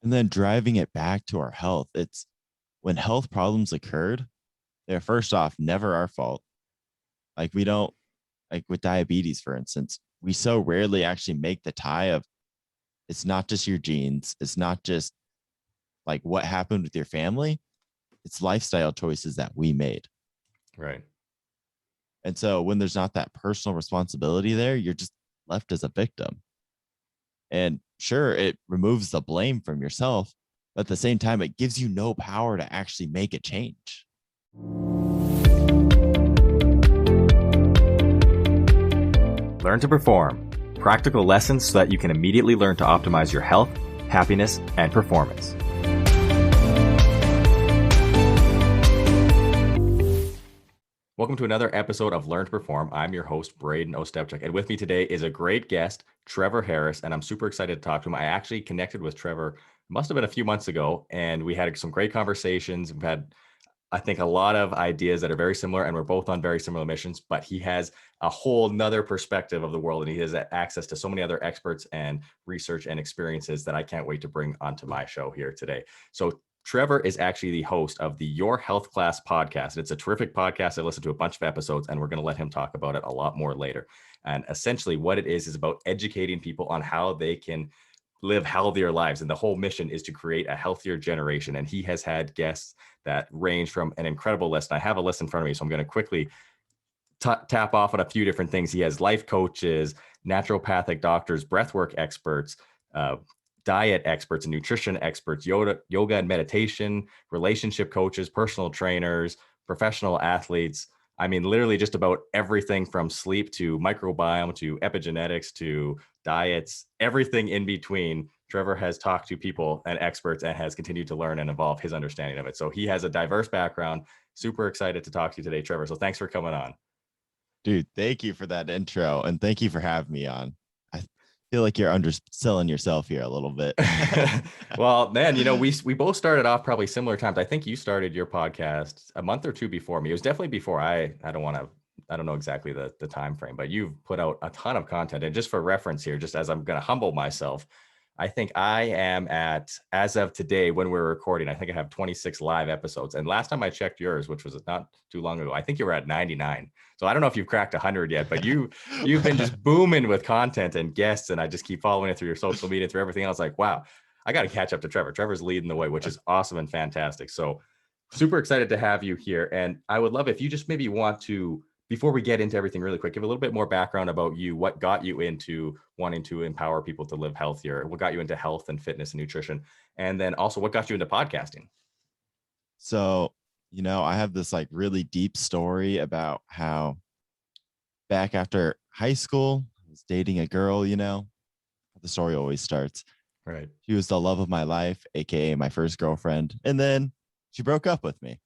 And then driving it back to our health. It's when health problems occurred, they're first off never our fault. Like we don't like with diabetes, for instance, we so rarely actually make the tie of it's not just your genes, it's not just like what happened with your family, it's lifestyle choices that we made. Right. And so when there's not that personal responsibility there, you're just left as a victim. And sure, it removes the blame from yourself, but at the same time, it gives you no power to actually make a change. Learn to perform. Practical lessons so that you can immediately learn to optimize your health, happiness, and performance. Welcome to another episode of Learn to Perform. I'm your host, Braden Ostepchuk, and with me today is a great guest, Trevor Harris, and I'm super excited to talk to him. I actually connected with Trevor, must have been a few months ago, and we had some great conversations. We've had, I think, a lot of ideas that are very similar, and we're both on very similar missions, but he has a whole nother perspective of the world, and he has access to so many other experts and research and experiences that I can't wait to bring onto my show here today. So Trevor is actually the host of the Your Health Class podcast. It's a terrific podcast. I listened to a bunch of episodes, and we're going to let him talk about it a lot more later. And essentially what it is about educating people on how they can live healthier lives. And the whole mission is to create a healthier generation. And he has had guests that range from an incredible list. And I have a list in front of me, so I'm going to quickly tap off on a few different things. He has life coaches, naturopathic doctors, breathwork experts, diet experts and nutrition experts, yoga and meditation, relationship coaches, personal trainers, professional athletes. I mean, literally just about everything from sleep to microbiome to epigenetics to diets, everything in between. Trevor has talked to people and experts and has continued to learn and evolve his understanding of it. So he has a diverse background. Super excited to talk to you today, Trevor. So thanks for coming on. Dude, thank you for that intro, and thank you for having me on. I feel like you're underselling yourself here a little bit. Well, man, we both started off probably similar times. I think you started your podcast a month or two before me. It was definitely before I don't know exactly the time frame, but you've put out a ton of content. And just for reference here, just as I'm going to humble myself, I think I am at, as of today, when we're recording, I think I have 26 live episodes. And last time I checked yours, which was not too long ago, I think you were at 99. So I don't know if you've cracked 100 yet, but you've been just booming with content and guests. And I just keep following it through your social media, through everything. I was like, wow, I got to catch up to Trevor. Trevor's leading the way, which is awesome and fantastic. So super excited to have you here. And I would love if you just maybe want to, before we get into everything really quick, give a little bit more background about you, what got you into wanting to empower people to live healthier, what got you into health and fitness and nutrition, and then also what got you into podcasting. So, I have this like really deep story about how back after high school, I was dating a girl, the story always starts. Right. She was the love of my life, AKA my first girlfriend. And then she broke up with me.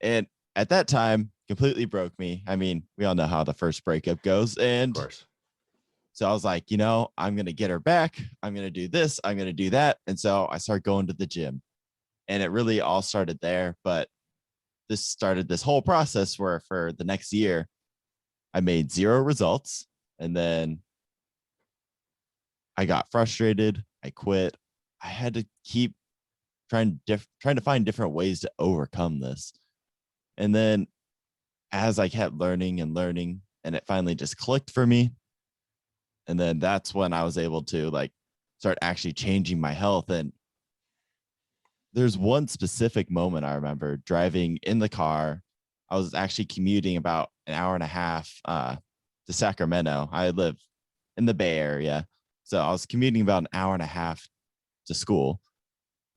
And at that time, completely broke me. I mean, we all know how the first breakup goes. And of course. So I was like, I'm going to get her back. I'm going to do this. I'm going to do that. And so I started going to the gym, and it really all started there. But this started this whole process where for the next year, I made 0 results. And then I got frustrated. I quit. I had to keep trying to find different ways to overcome this. And then as I kept learning and learning, and it finally just clicked for me. And then that's when I was able to start actually changing my health. And there's one specific moment I remember driving in the car. I was actually commuting about an hour and a half to Sacramento. I live in the Bay Area. So I was commuting about an hour and a half to school.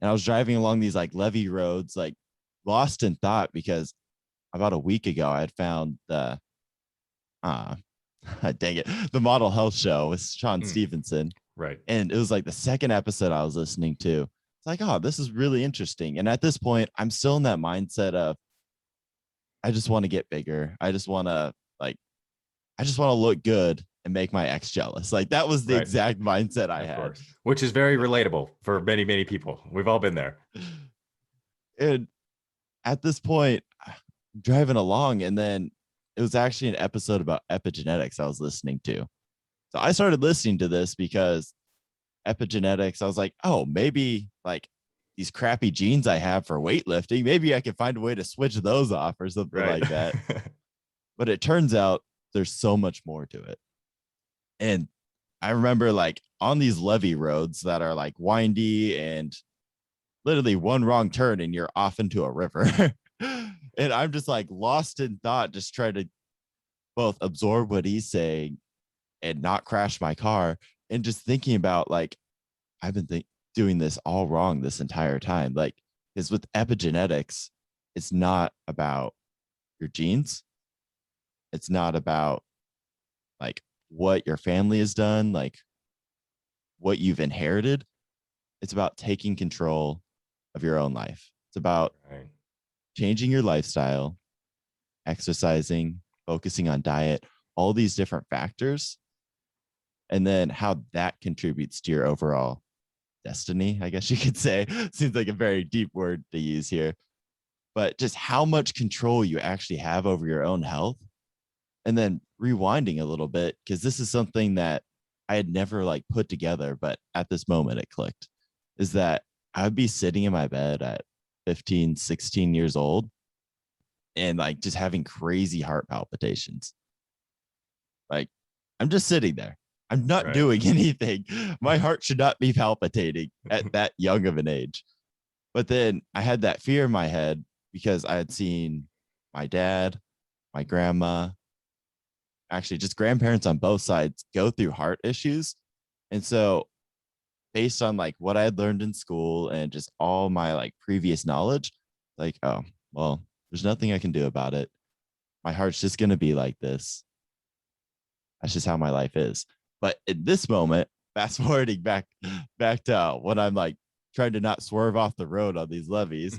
And I was driving along these levee roads, lost in thought, because about a week ago I had found the dang it, the Model Health Show with Sean Stevenson. Right. And it was the second episode I was listening to. It's like, oh, this is really interesting. And at this point, I'm still in that mindset of I just want to get bigger. I just want to look good and make my ex jealous. That was the exact mindset I had. Course. Which is very relatable for many, many people. We've all been there. And at this point, I'm driving along, and then it was actually an episode about epigenetics I was listening to. So I started listening to this because epigenetics. I was like, oh, maybe like these crappy genes I have for weightlifting, maybe I can find a way to switch those off or something Right. like that. But it turns out there's so much more to it. And I remember like on these levee roads that are like windy and literally one wrong turn and you're off into a river. And I'm just like lost in thought, just trying to both absorb what he's saying and not crash my car, and just thinking about like I've been doing this all wrong this entire time. Like, because with epigenetics, it's not about your genes. It's not about like what your family has done, like what you've inherited. It's about taking control of your own life. It's about Right. changing your lifestyle, exercising, focusing on diet, all these different factors, and then how that contributes to your overall destiny, I guess you could say. Seems like a very deep word to use here, but just how much control you actually have over your own health. And then rewinding a little bit, because this is something that I had never like put together, but at this moment it clicked, is that I'd be sitting in my bed at 15, 16 years old and like just having crazy heart palpitations. Like I'm just sitting there. I'm not Right. doing anything. My heart should not be palpitating at that young of an age. But then I had that fear in my head because I had seen my dad, my grandma, actually just grandparents on both sides go through heart issues. And so based on like what I had learned in school and just all my like previous knowledge, like, oh, well, there's nothing I can do about it. My heart's just going to be like this. That's just how my life is. But in this moment, fast forwarding back to when I'm like trying to not swerve off the road on these levees,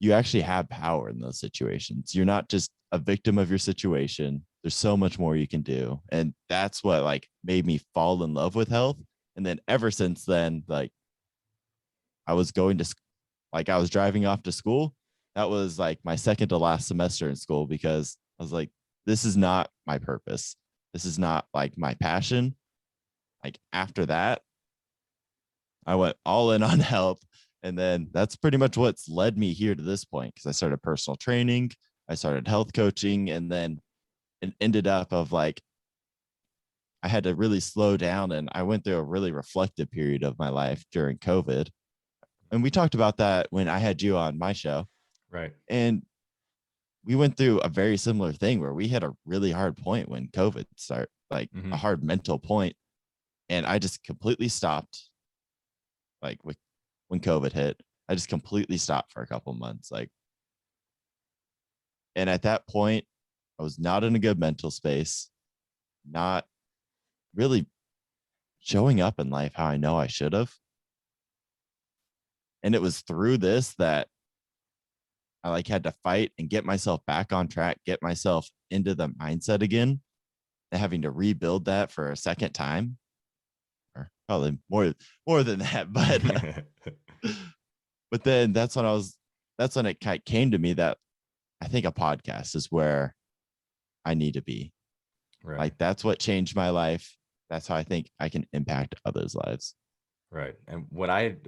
you actually have power in those situations. You're not just a victim of your situation. There's so much more you can do. And that's what like made me fall in love with health. And then ever since then, like I was going to like I was driving off to school. That was like my second to last semester in school because I was like, this is not my purpose. This is not like my passion. Like after that, I went all in on health. And then that's pretty much what's led me here to this point because I started personal training, I started health coaching, and then it ended up of like I had to really slow down and I went through a really reflective period of my life during COVID. And we talked about that when I had you on my show. Right. And we went through a very similar thing where we had a really hard point when COVID started, like a Mhm. hard mental point, and I just completely stopped. Like when COVID hit, I just completely stopped for a couple months. Like, and at that point, I was not in a good mental space, not really showing up in life how I know I should have. And it was through this that I like had to fight and get myself back on track, get myself into the mindset again, and having to rebuild that for a second time, or probably more than that. But then that's when it kind of came to me that I think a podcast is where I need to be. Right. Like that's what changed my life. That's how I think I can impact others' lives. Right. And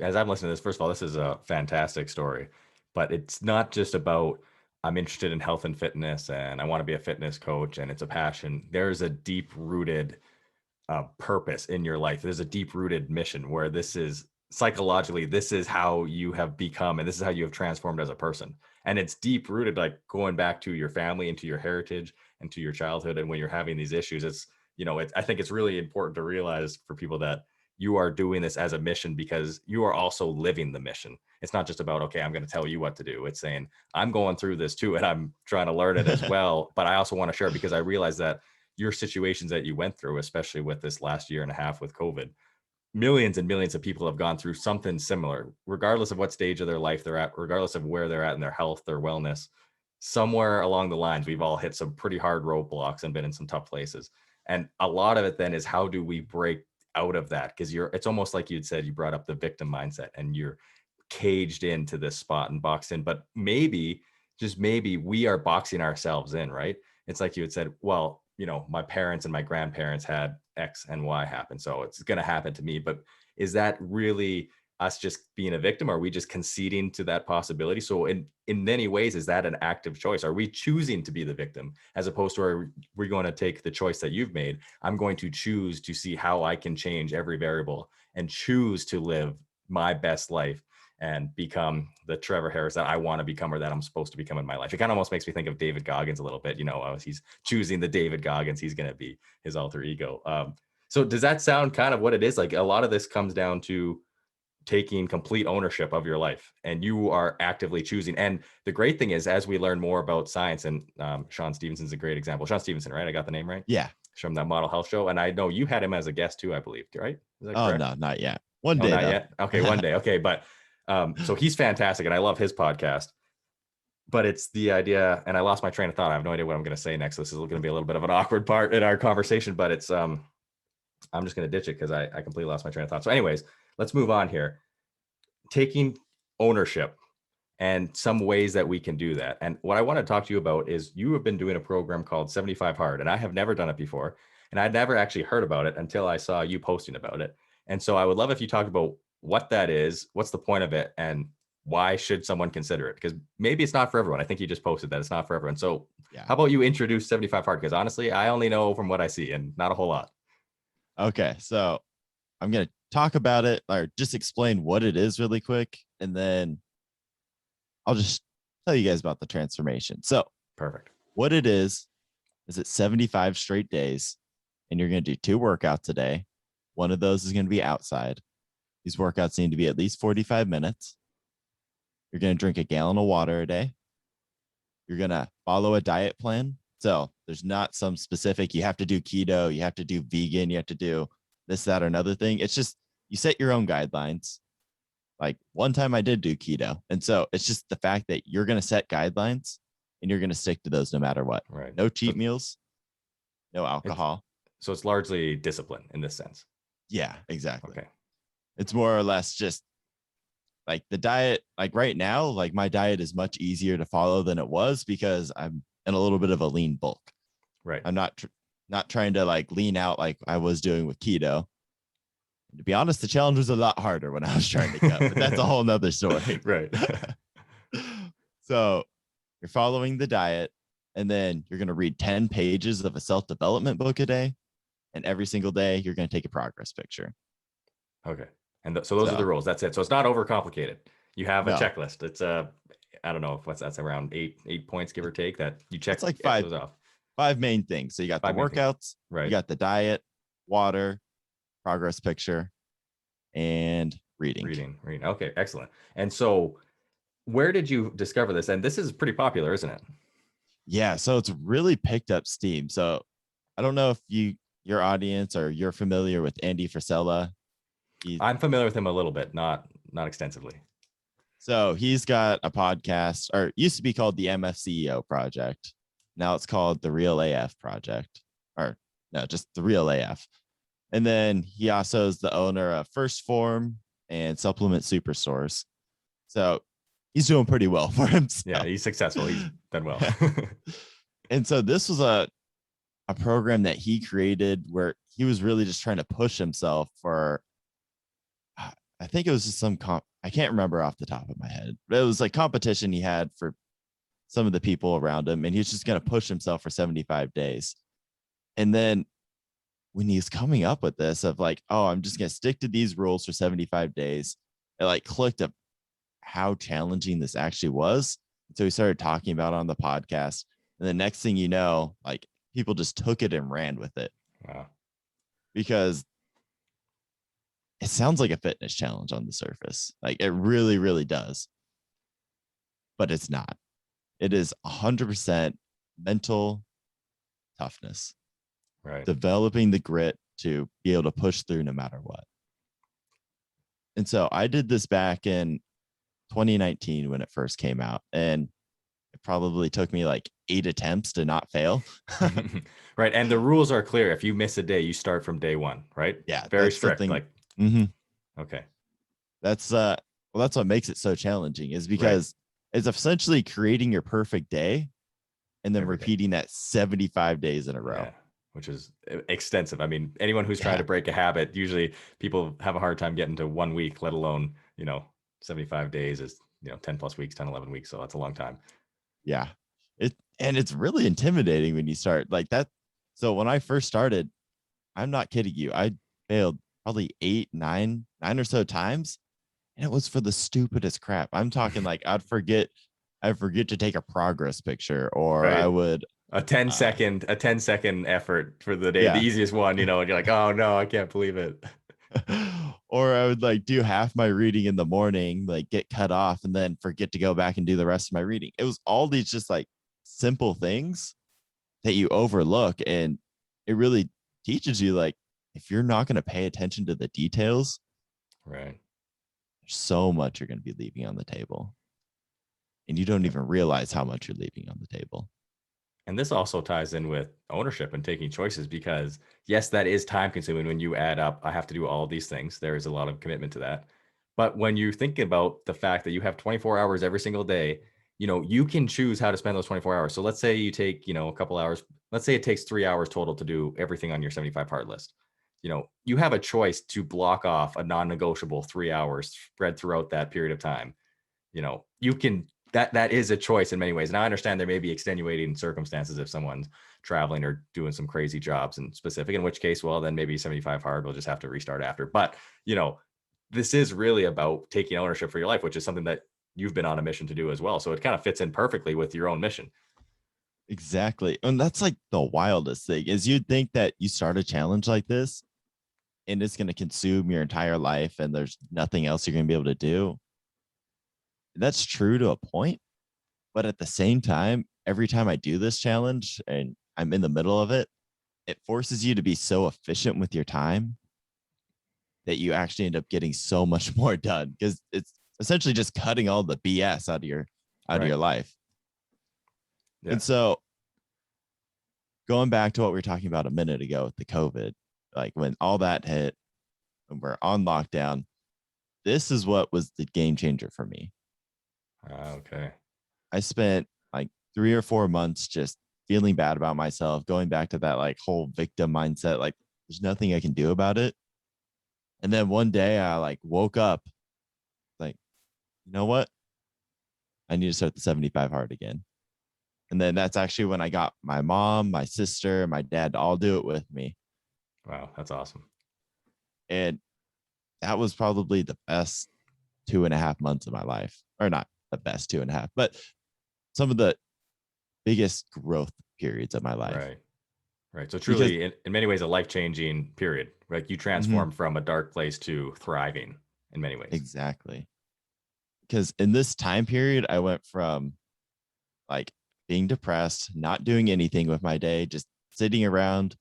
as I'm listening to this, first of all, this is a fantastic story, but it's not just about I'm interested in health and fitness and I want to be a fitness coach and it's a passion. There's a deep rooted purpose in your life. There's a deep rooted mission where this is psychologically, this is how you have become and this is how you have transformed as a person. And it's deep rooted, like going back to your family and to your heritage and to your childhood. And when you're having these issues, I think it's really important to realize for people that you are doing this as a mission because you are also living the mission. It's not just about, okay, I'm going to tell you what to do. It's saying, I'm going through this too, and I'm trying to learn it as well. But I also want to share because I realize that your situations that you went through, especially with this last year and a half with COVID, millions and millions of people have gone through something similar, regardless of what stage of their life they're at, regardless of where they're at in their health, their wellness. Somewhere along the lines, we've all hit some pretty hard roadblocks and been in some tough places. And a lot of it then is how do we break out of that? Because it's almost like you'd said, you brought up the victim mindset and you're caged into this spot and boxed in, but maybe, just maybe we are boxing ourselves in, right? It's like you had said, well, my parents and my grandparents had X and Y happen, so it's going to happen to me. But is that really us just being a victim? Are we just conceding to that possibility? So in many ways, is that an active choice? Are we choosing to be the victim, as opposed to, are we going to take the choice that you've made? I'm going to choose to see how I can change every variable and choose to live my best life and become the Trevor Harris that I want to become, or that I'm supposed to become in my life. It kind of almost makes me think of David Goggins a little bit. As he's choosing the David Goggins, he's going to be his alter ego. So does that sound kind of what it is? Like, a lot of this comes down to taking complete ownership of your life, and you are actively choosing. And the great thing is, as we learn more about science, and Sean Stevenson's a great example. Sean Stevenson, right? I got the name right? Yeah. From that Model Health show. And I know you had him as a guest too, I believe, right? Is that correct? No, not yet. One day. Not though. yet. Okay, one day. Okay, but so he's fantastic, and I love his podcast. But it's the idea, and I lost my train of thought. I have no idea what I'm going to say next. This is going to be a little bit of an awkward part in our conversation, but it's I'm just going to ditch it because I completely lost my train of thought. So anyways, let's move on here. Taking ownership and some ways that we can do that. And what I want to talk to you about is, you have been doing a program called 75 Hard, and I have never done it before. And I'd never actually heard about it until I saw you posting about it. And so I would love if you talked about what that is, what's the point of it, and why should someone consider it? Because maybe it's not for everyone. I think you just posted that it's not for everyone. So How about you introduce 75 Hard? Because honestly, I only know from what I see, and not a whole lot. Okay, so I'm going to talk about it, or just explain what it is really quick, and then I'll just tell you guys about the transformation. So perfect. What it is it's 75 straight days, and you're going to do 2 workouts a day. One of those is going to be outside. These workouts need to be at least 45 minutes. You're going to drink a gallon of water a day. You're going to follow a diet plan. So there's not some specific, you have to do keto, you have to do vegan, you have to do this, that, or another thing. It's just, you set your own guidelines. Like, one time I did do keto. And so it's just the fact that you're going to set guidelines, and you're going to stick to those no matter what. Right. No cheat meals, no alcohol. So it's largely discipline in this sense. Yeah, exactly. Okay. It's more or less just like the diet. Like right now, like my diet is much easier to follow than it was, because I'm in a little bit of a lean bulk. Right. I'm not trying to like lean out like I was doing with keto. To be honest, the challenge was a lot harder when I was trying to cut, but that's a whole nother story. Right. So you're following the diet, and then you're going to read 10 pages of a self-development book a day. And every single day you're going to take a progress picture. Okay. And so those are the rules. That's it. So it's not overcomplicated. You have a checklist. It's I don't know if that's around eight points, give or take, that you check. It's like five main things. So you got the workouts, right? You got the diet, water, progress picture, and reading. Okay, excellent. And so where did you discover this? And this is pretty popular, isn't it? Yeah. So it's really picked up steam. So I don't know if your audience, or you're familiar with Andy Frisella. I'm familiar with him a little bit, not extensively. So he's got a podcast, or it used to be called the MFCEO Project. Now it's called the Real AF Project, or no, just the Real AF. And then he also is the owner of First Form and Supplement Superstores. So he's doing pretty well for himself. Yeah, he's successful. He's done well. And so this was a program that he created where he was really just trying to push himself for, I think it was just I can't remember off the top of my head, but it was like competition he had for some of the people around him, and he was just going to push himself for 75 days. And then when he's coming up with this of like, oh, I'm just going to stick to these rules for 75 days, it like clicked up how challenging this actually was. So he started talking about it on the podcast. And the next thing you know, like, people just took it and ran with it. Wow. Because it sounds like a fitness challenge on the surface. Like, it really, really does. But it's not. It is 100% mental toughness. Right. Developing the grit to be able to push through no matter what. And so I did this back in 2019 when it first came out. And it probably took me like 8 attempts to not fail. Right. And the rules are clear. If you miss a day, you start from day one, right? Yeah. Very strict. Like, okay. That's what makes it so challenging, is because it's essentially creating your perfect day and then repeating that 75 days in a row. which is extensive. I mean, anyone who's trying to break a habit, usually people have a hard time getting to 1 week, let alone, 75 days is, 10 plus weeks, 10, 11 weeks. So that's a long time. Yeah. It's really intimidating when you start like that. So when I first started, I'm not kidding you, I failed probably 9 or so times, and it was for the stupidest crap. I'm talking like I'd forget to take a progress picture, or I Right. would A 10-second effort for the day, the yeah. easiest one, and you're like, oh no, I can't believe it. Or I would like do half my reading in the morning, like get cut off, and then forget to go back and do the rest of my reading. It was all these just like simple things that you overlook, and it really teaches you like if you're not going to pay attention to the details, Right. there's so much you're going to be leaving on the table, and you don't even realize how much you're leaving on the table. And this also ties in with ownership and taking choices, because yes, that is time consuming when you add up, I have to do all of these things. There is a lot of commitment to that. But when you think about the fact that you have 24 hours every single day, you can choose how to spend those 24 hours. So let's say you take, a couple hours, let's say it takes 3 hours total to do everything on your 75 hard list. You have a choice to block off a non-negotiable 3 hours spread throughout that period of time. You can, that is a choice in many ways. And I understand there may be extenuating circumstances if someone's traveling or doing some crazy jobs in specific, in which case, well, then maybe 75 hard will just have to restart after. But, this is really about taking ownership for your life, which is something that you've been on a mission to do as well. So it kind of fits in perfectly with your own mission. Exactly. And that's like the wildest thing is you'd think that you start a challenge like this and it's going to consume your entire life and there's nothing else you're going to be able to do. That's true to a point. But at the same time, every time I do this challenge and I'm in the middle of it, it forces you to be so efficient with your time that you actually end up getting so much more done because it's essentially just cutting all the BS out of your life. Yeah. And so going back to what we were talking about a minute ago with the COVID, like when all that hit and we're on lockdown, this is what was the game changer for me. Okay. I spent like 3 or 4 months just feeling bad about myself, going back to that like whole victim mindset, like there's nothing I can do about it. And then one day I like woke up like, you know what? I need to start the 75 hard again. And then that's actually when I got my mom, my sister, my dad to all do it with me. Wow. That's awesome. And that was probably the best 2.5 months of my life, or not the best 2.5, but some of the biggest growth periods of my life. Right. Right. So Because truly, in many ways, a life-changing period. Like you transform from a dark place to thriving in many ways. exactly. Because in this time period, I went from like being depressed, not doing anything with my day, just sitting around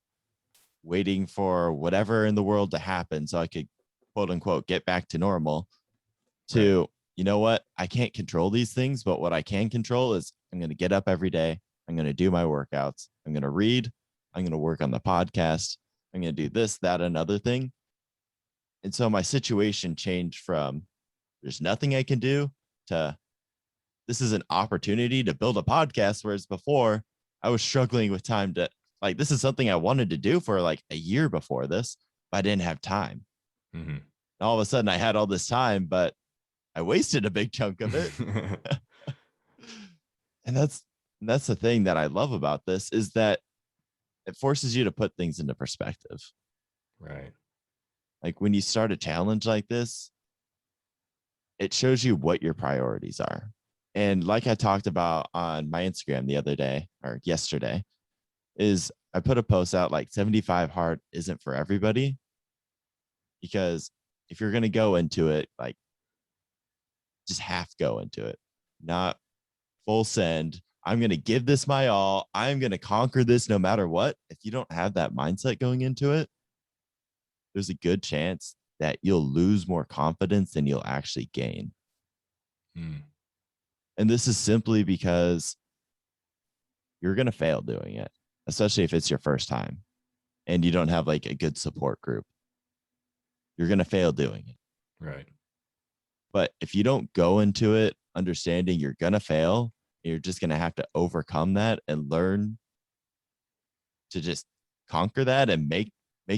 waiting for whatever in the world to happen so I could quote unquote get back to normal Right. to, you know what? I can't control these things, but what I can control is I'm going to get up every day. I'm going to do my workouts. I'm going to read. I'm going to work on the podcast. I'm going to do this, that, another thing. And so my situation changed from there's nothing I can do to this is an opportunity to build a podcast. Whereas before I was struggling with time to like, this is something I wanted to do for like a year before this, but I didn't have time. Mm-hmm. And all of a sudden I had all this time, but I wasted a big chunk of it. And that's the thing that I love about this is that it forces you to put things into perspective. Right. Like when you start a challenge like this, it shows you what your priorities are. And like I talked about on my Instagram the other day or yesterday, is I put a post out like 75 hard isn't for everybody. Because if you're going to go into it, like just half go into it, not full send. I'm going to give this my all. I'm going to conquer this no matter what. If you don't have that mindset going into it, there's a good chance that you'll lose more confidence than you'll actually gain. Mm. And this is simply because you're going to fail doing it, especially if it's your first time and you don't have like a good support group. You're going to fail doing it. Right. But if you don't go into it understanding you're going to fail, you're just going to have to overcome that and learn to just conquer that and make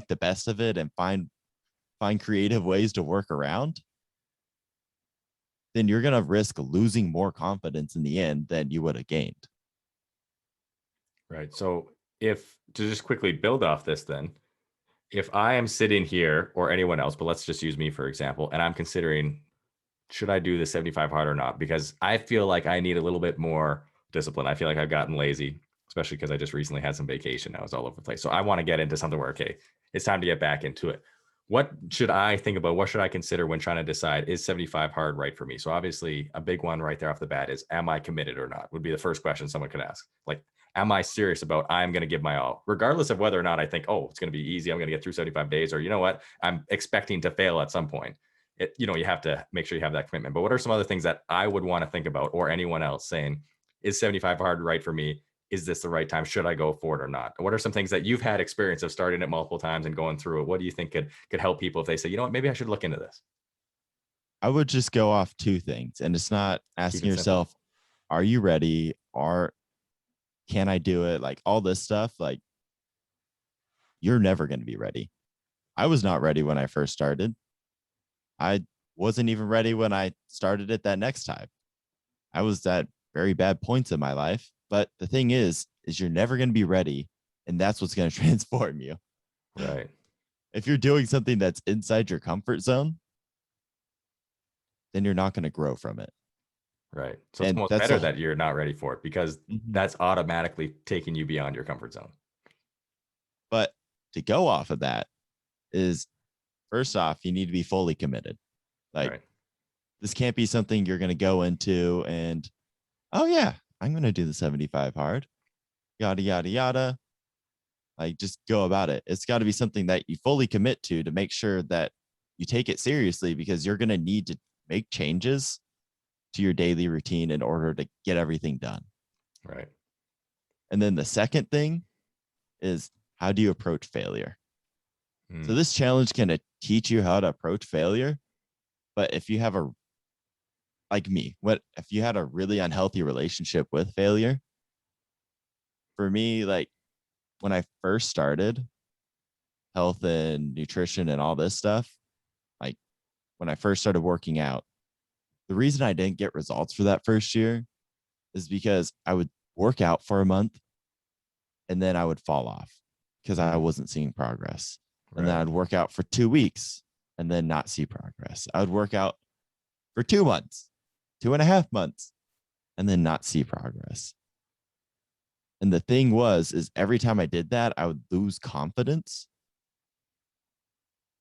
the best of it and find creative ways to work around, then you're going to risk losing more confidence in the end than you would have gained. Right. So if to just quickly build off this, then if I am sitting here or anyone else, but let's just use me for example, and I'm considering, should I do the 75 hard or not? Because I feel like I need a little bit more discipline. I feel like I've gotten lazy, especially because I just recently had some vacation. I was all over the place. So I want to get into something where, okay, it's time to get back into it. What should I think about? What should I consider when trying to decide, is 75 hard right for me? So obviously a big one right there off the bat is, am I committed or not? Would be the first question someone could ask. Like, am I serious about, I'm going to give my all, regardless of whether or not I think, oh, it's going to be easy, I'm going to get through 75 days, or you know what, I'm expecting to fail at some point. You have to make sure you have that commitment. But what are some other things that I would want to think about, or anyone else saying, is 75 hard right for me? Is this the right time? Should I go for it or not? What are some things that you've had experience of starting it multiple times and going through it? What do you think could help people if they say, you know what, maybe I should look into this? I would just go off two things, and it's not Keep asking it simple. yourself, are you ready? Or can I do it? Like all this stuff, like you're never going to be ready. I was not ready when I first started. I wasn't even ready when I started it that next time. I was at very bad points in my life. But the thing is you're never going to be ready. And that's what's going to transform you. Right. If you're doing something that's inside your comfort zone, then you're not going to grow from it. Right. So it's And almost that's better that you're not ready for it, because Mhm. that's automatically taking you beyond your comfort zone. But to go off of that is, first off, you need to be fully committed. Like, Right. this can't be something you're going to go into and, oh yeah, I'm going to do the 75 hard, yada, yada, yada. Like, just go about it. It's got to be something that you fully commit to make sure that you take it seriously, because you're going to need to make changes to your daily routine in order to get everything done. Right. And then the second thing is, how do you approach failure? So this challenge can teach you how to approach failure. But if you have like me, what if you had a really unhealthy relationship with failure? For me, like when I first started health and nutrition and all this stuff, like when I first started working out, the reason I didn't get results for that first year is because I would work out for a month and then I would fall off because I wasn't seeing progress. And then Right. I'd work out for 2 weeks and then not see progress. I would work out for 2 months, 2.5 months, and then not see progress. And the thing is every time I did that, I would lose confidence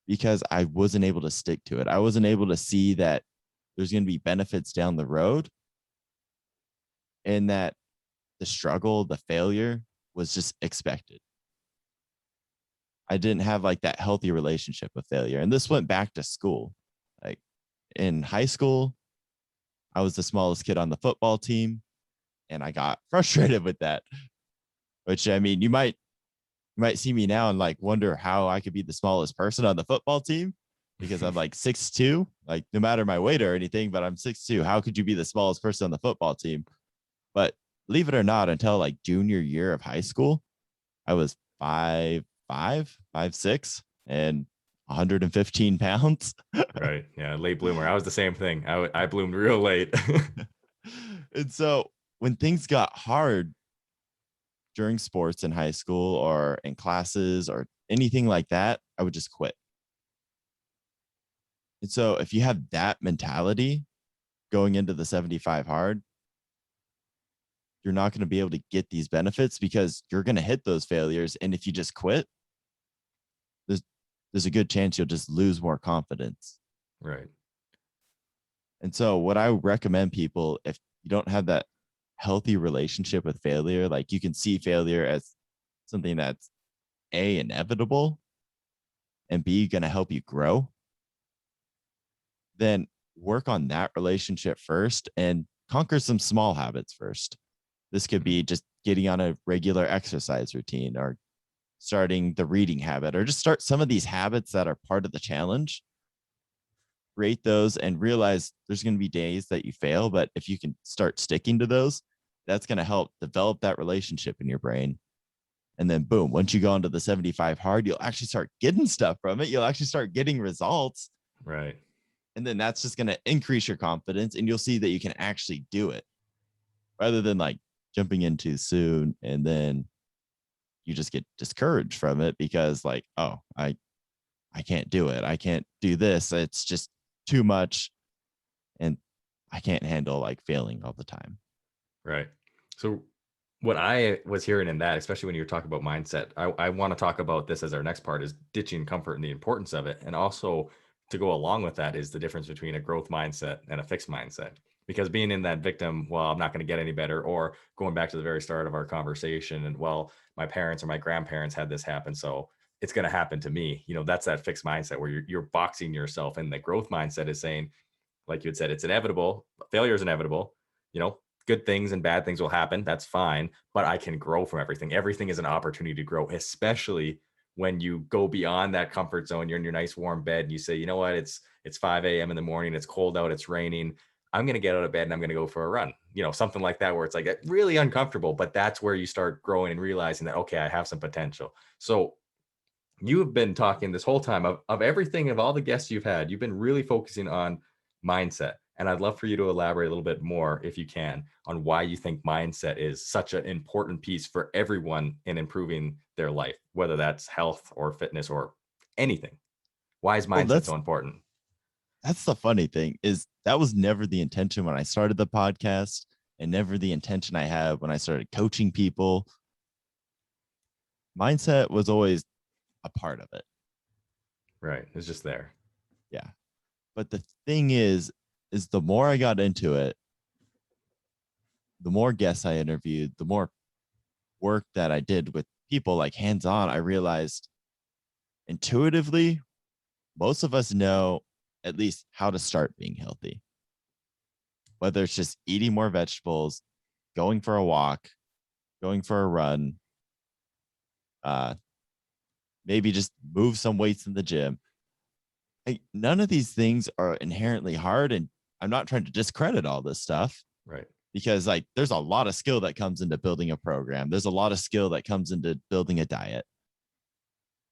because I wasn't able to stick to it. I wasn't able to see that there's going to be benefits down the road, and that the struggle, the failure was just expected. I didn't have like that healthy relationship with failure. And this went back to school. Like in high school, I was the smallest kid on the football team, and I got frustrated with that. Which, I mean, you might see me now and like wonder how I could be the smallest person on the football team, because I'm like 6'2", like no matter my weight or anything, but I'm 6'2". How could you be the smallest person on the football team? But believe it or not, until like junior year of high school, I was 5'5", 5'6", and 115 pounds. Right. Yeah. Late bloomer. I was the same thing. I bloomed real late. And so when things got hard during sports in high school or in classes or anything like that, I would just quit. And so if you have that mentality going into the 75 hard, you're not going to be able to get these benefits because you're going to hit those failures. And if you just quit, there's a good chance you'll just lose more confidence. Right. And so what I recommend people, if you don't have that healthy relationship with failure, like you can see failure as something that's A, inevitable, and B, going to help you grow, then work on that relationship first and conquer some small habits first. This could be just getting on a regular exercise routine, or starting the reading habit, or just start some of these habits that are part of the challenge. Create those and realize there's going to be days that you fail, but if you can start sticking to those, that's going to help develop that relationship in your brain. And then boom, once you go into the 75 hard, you'll actually start getting stuff from it. You'll actually start getting results. Right. And then that's just going to increase your confidence, and you'll see that you can actually do it rather than like jumping in too soon. And then you just get discouraged from it because like, oh, I can't do it. I can't do this. It's just too much. And I can't handle like failing all the time. Right. So what I was hearing in that, especially when you were talking about mindset, I want to talk about this as our next part, is ditching comfort and the importance of it. And also to go along with that is the difference between a growth mindset and a fixed mindset. Because being in that victim, well, I'm not going to get any better, or going back to the very start of our conversation, and well, my parents or my grandparents had this happen, so it's going to happen to me. That's that fixed mindset where you're boxing yourself. And the growth mindset is saying, like you had said, it's inevitable. Failure is inevitable. Good things and bad things will happen. That's fine. But I can grow from everything. Everything is an opportunity to grow, especially when you go beyond that comfort zone. You're in your nice warm bed and you say, you know what, it's 5 a.m. in the morning. It's cold out. It's raining. I'm going to get out of bed and I'm going to go for a run. Something like that, where it's like really uncomfortable, but that's where you start growing and realizing that, okay, I have some potential. So you have been talking this whole time of everything, of all the guests you've had, you've been really focusing on mindset. And I'd love for you to elaborate a little bit more, if you can, on why you think mindset is such an important piece for everyone in improving their life, whether that's health or fitness or anything. Why is Well, mindset so important? that's the funny thing, is that was never the intention when I started the podcast, and never the intention I had when I started coaching people. Mindset was always a part of it. Right. It's just there. Yeah. But the thing is the more I got into it, the more guests I interviewed, the more work that I did with people like hands on, I realized intuitively, most of us know at least how to start being healthy. Whether it's just eating more vegetables, going for a walk, going for a run, uh, maybe just move some weights in the gym. None of these things are inherently hard. And I'm not trying to discredit all this stuff. Right. Because like there's a lot of skill that comes into building a program. There's a lot of skill that comes into building a diet.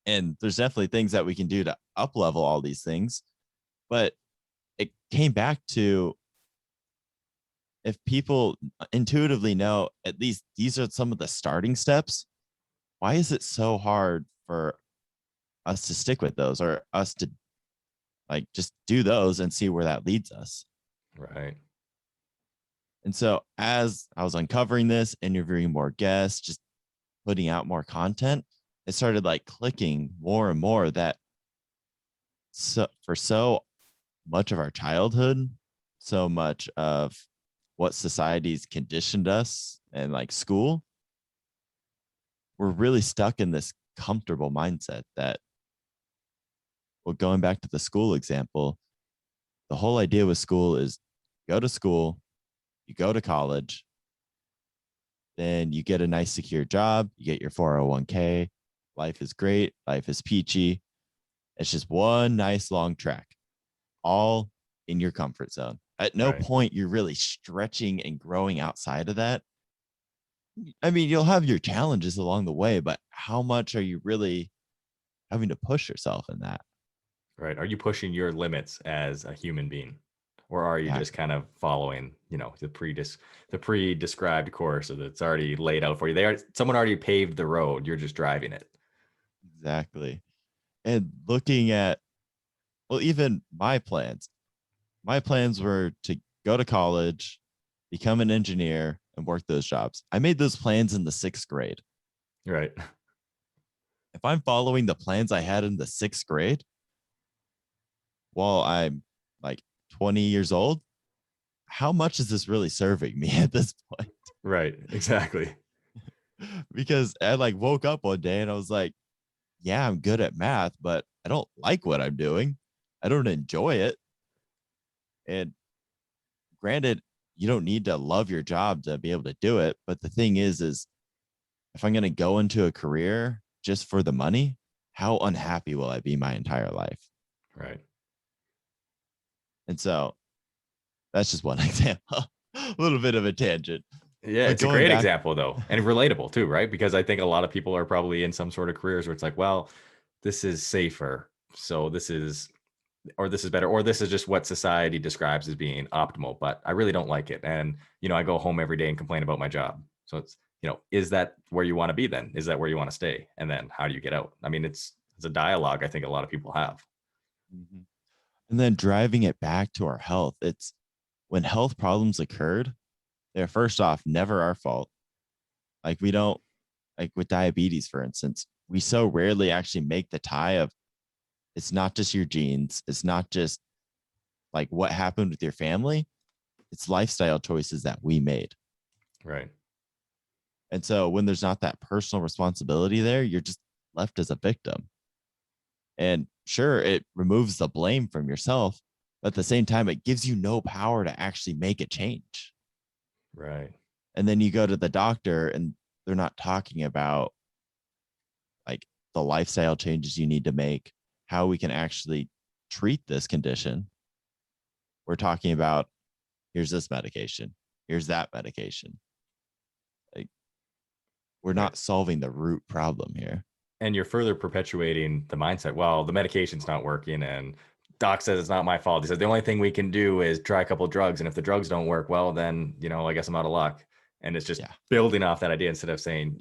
And there's definitely things that we can do to up level all these things. But it came back to, if people intuitively know at least these are some of the starting steps, why is it so hard for us to stick with those, or us to like just do those and see where that leads us? Right. And so as I was uncovering this, interviewing more guests, just putting out more content, it started like clicking more and more that for so much of our childhood, so much of what society's conditioned us and like school, we're really stuck in this comfortable mindset that, well, going back to the school example, the whole idea with school is go to school, you go to college, then you get a nice secure job, you get your 401k, life is great, life is peachy. It's just one nice long track, all in your comfort zone. At no Right. point you're really stretching and growing outside of that. I mean, you'll have your challenges along the way, but how much are you really having to push yourself in that? Right. Are you pushing your limits as a human being? Or are you Yeah, just kind of following, the pre-described course that's already laid out for you? Someone already paved the road. You're just driving it. exactly. And looking at, well, even my plans were to go to college, become an engineer, and work those jobs. I made those plans in the 6th grade. Right. If I'm following the plans I had in the 6th grade while I'm like 20 years old, how much is this really serving me at this point? Right. Exactly. Because I like woke up one day and I was like, yeah, I'm good at math, but I don't like what I'm doing. I don't enjoy it. And granted, you don't need to love your job to be able to do it. But the thing is if I'm going to go into a career just for the money, how unhappy will I be my entire life? Right. And so that's just one example, a little bit of a tangent. Yeah, But it's a going great back, example though, and relatable too, right? Because I think a lot of people are probably in some sort of careers where it's like, well, this is safer, so this is, or this is better, or this is just what society describes as being optimal, but I really don't like it. And, I go home every day and complain about my job. So it's, is that where you want to be then? Is that where you want to stay? And then how do you get out? I mean, it's a dialogue I think a lot of people have. Mhm. And then driving it back to our health, it's when health problems occurred, they're first off never our fault. Like we don't, like with diabetes, for instance, we so rarely actually make the tie of it's not just your genes, it's not just like what happened with your family, it's lifestyle choices that we made. Right. And so when there's not that personal responsibility there, you're just left as a victim. And sure, it removes the blame from yourself, but at the same time, it gives you no power to actually make a change. Right. And then you go to the doctor and they're not talking about like the lifestyle changes you need to make, how we can actually treat this condition. We're talking about here's this medication, here's that medication. Like we're Right. not solving the root problem here. And you're further perpetuating the mindset, well, the medication's not working, and doc says it's not my fault. He says the only thing we can do is try a couple of drugs, and if the drugs don't work, well, then I guess I'm out of luck. And it's just Yeah. building off that idea instead of saying,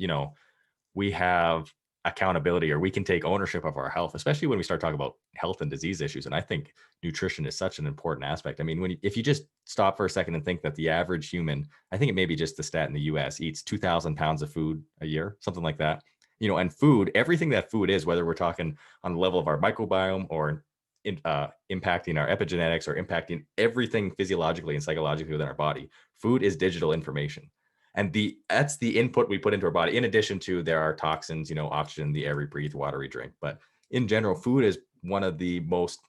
we have accountability, or we can take ownership of our health, especially when we start talking about health and disease issues. And I think nutrition is such an important aspect. I mean, if you just stop for a second and think that the average human, I think it may be just the stat in the US, eats 2,000 pounds of food a year, something like that. And food, everything that food is, whether we're talking on the level of our microbiome or impacting our epigenetics or impacting everything physiologically and psychologically within our body, food is digital information. And that's the input we put into our body. In addition to, there are toxins, oxygen, the air we breathe, water we drink. But in general, food is one of the most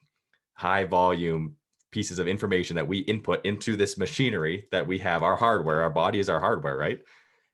high volume pieces of information that we input into this machinery that we have, our hardware. Our body is our hardware, right?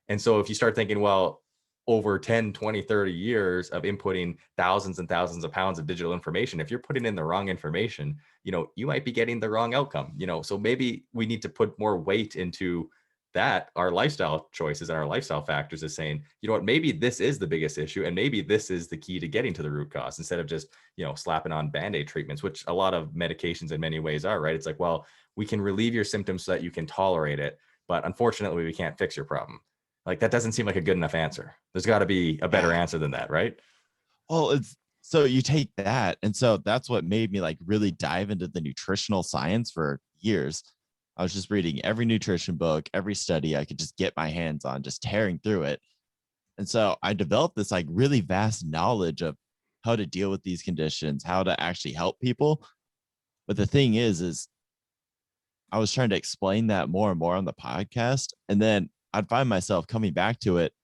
And so if you start thinking, well, over 10, 20, 30 years of inputting thousands and thousands of pounds of digital information, if you're putting in the wrong information, you might be getting the wrong outcome. So maybe we need to put more weight into that, our lifestyle choices and our lifestyle factors, is saying, what, maybe this is the biggest issue, and maybe this is the key to getting to the root cause, instead of just slapping on band-aid treatments, which a lot of medications in many ways are, right? It's like, well, we can relieve your symptoms so that you can tolerate it, but unfortunately we can't fix your problem. Like, that doesn't seem like a good enough answer. There's got to be a better Yeah. answer than that, right? Well, it's so you take that. And so that's what made me like really dive into the nutritional science for years. I was just reading every nutrition book, every study I could just get my hands on, just tearing through it. And so I developed this like really vast knowledge of how to deal with these conditions, how to actually help people. But the thing is I was trying to explain that more and more on the podcast. And then I'd find myself coming back to it.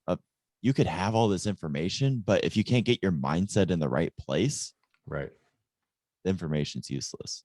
Uh, you could have all this information, but if you can't get your mindset in the right place, Right. the information's useless.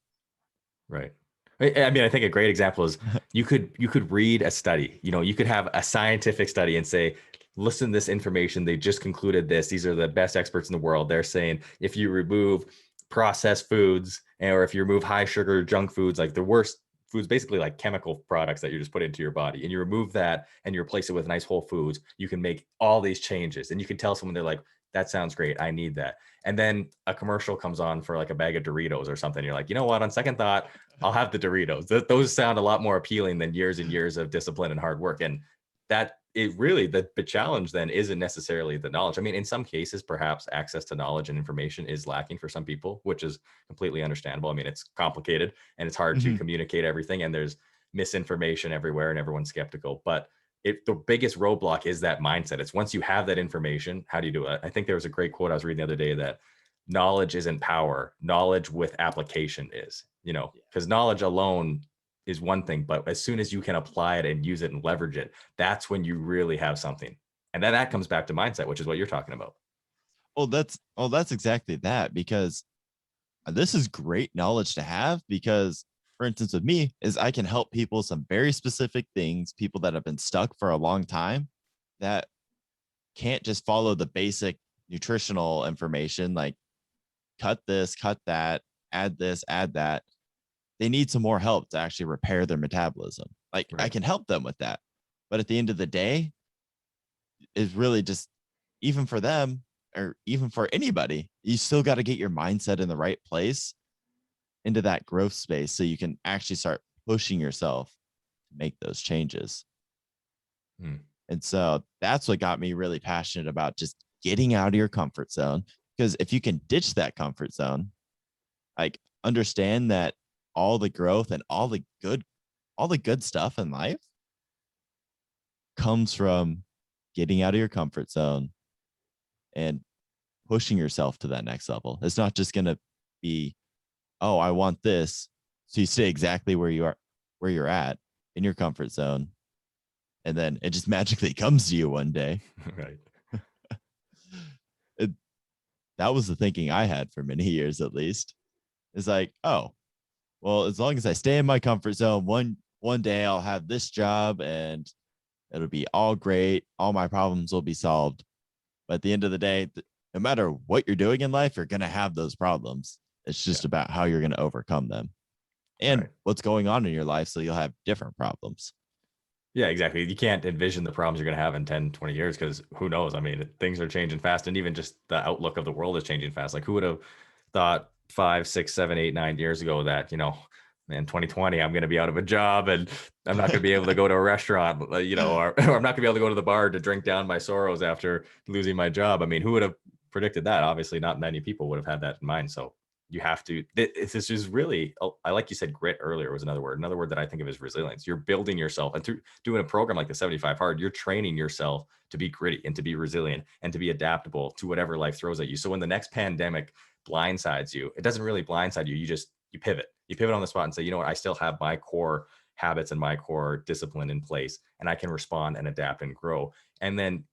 Right. I mean, I think a great example is you could read a study. You could have a scientific study and say, listen to this information. They just concluded this. These are the best experts in the world. They're saying if you remove processed foods, or if you remove high sugar junk foods, like the worst foods, basically like chemical products that you just put into your body, and you remove that and you replace it with nice whole foods, you can make all these changes. And you can tell someone, they're like, that sounds great, I need that. And then a commercial comes on for like a bag of Doritos or something. You're like, you know what? On second thought, I'll have the Doritos. Those sound a lot more appealing than years and years of discipline and hard work. And that it really, the challenge then isn't necessarily the knowledge. I mean, in some cases, perhaps access to knowledge and information is lacking for some people, which is completely understandable. I mean, it's complicated and it's hard to Mhm. communicate everything, and there's misinformation everywhere and everyone's skeptical. But the biggest roadblock is that mindset. It's once you have that information, how do you do it? I think there was a great quote I was reading the other day that knowledge isn't power. Knowledge with application is, because knowledge alone is one thing, but as soon as you can apply it and use it and leverage it, that's when you really have something. And then that comes back to mindset, which is what you're talking about. Well, that's exactly that, because this is great knowledge to have because for instance with me is I can help people some very specific things, people that have been stuck for a long time that can't just follow the basic nutritional information like cut this, cut that, add this, add that. They need some more help to actually repair their metabolism. Like I Right. can help them with that. But at the end of the day, is really just, even for them or even for anybody, you still got to get your mindset in the right place into that growth space so you can actually start pushing yourself to make those changes. Hmm. And so that's what got me really passionate about just getting out of your comfort zone. Because if you can ditch that comfort zone, like understand that all the growth and all the good stuff in life comes from getting out of your comfort zone and pushing yourself to that next level. It's not just going to be, oh, I want this. So you stay exactly where you're at in your comfort zone. And then it just magically comes to you one day. Right. it, that was the thinking I had for many years, at least. It's like, oh, well, as long as I stay in my comfort zone, one day I'll have this job and it'll be all great. All my problems will be solved. But at the end of the day, no matter what you're doing in life, you're going to have those problems. It's just Yeah. about how you're going to overcome them and Right. what's going on in your life. So you'll have different problems. Yeah, exactly. You can't envision the problems you're going to have in 10, 20 years because who knows? I mean, things are changing fast, and even just the outlook of the world is changing fast. Like, who would have thought 5, 6, 7, 8, 9 years ago that, man, 2020, I'm going to be out of a job and I'm not going to be able to go to a restaurant, or, or I'm not going to be able to go to the bar to drink down my sorrows after losing my job. I mean, who would have predicted that? Obviously, not many people would have had that in mind. So you have to, this is really, I like you said, grit earlier was another word. Another word that I think of is resilience. You're building yourself, and through doing a program like the 75 Hard, you're training yourself to be gritty and to be resilient and to be adaptable to whatever life throws at you. So when the next pandemic blindsides you, it doesn't really blindside you. You pivot on the spot and say, you know what, I still have my core habits and my core discipline in place, and I can respond and adapt and grow. And then,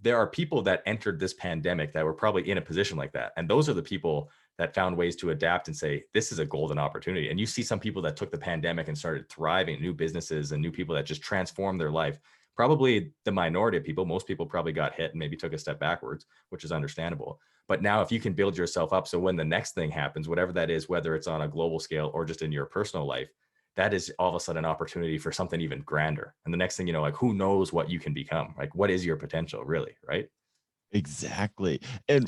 there are people that entered this pandemic that were probably in a position like that. And those are the people that found ways to adapt and say, this is a golden opportunity. And you see some people that took the pandemic and started thriving, new businesses and new people that just transformed their life. Probably the minority of people, most people probably got hit and maybe took a step backwards, which is understandable. But now if you can build yourself up, so when the next thing happens, whatever that is, whether it's on a global scale or just in your personal life, that is all of a sudden an opportunity for something even grander. And the next thing, like, who knows what you can become? Like, what is your potential really, right? Exactly. And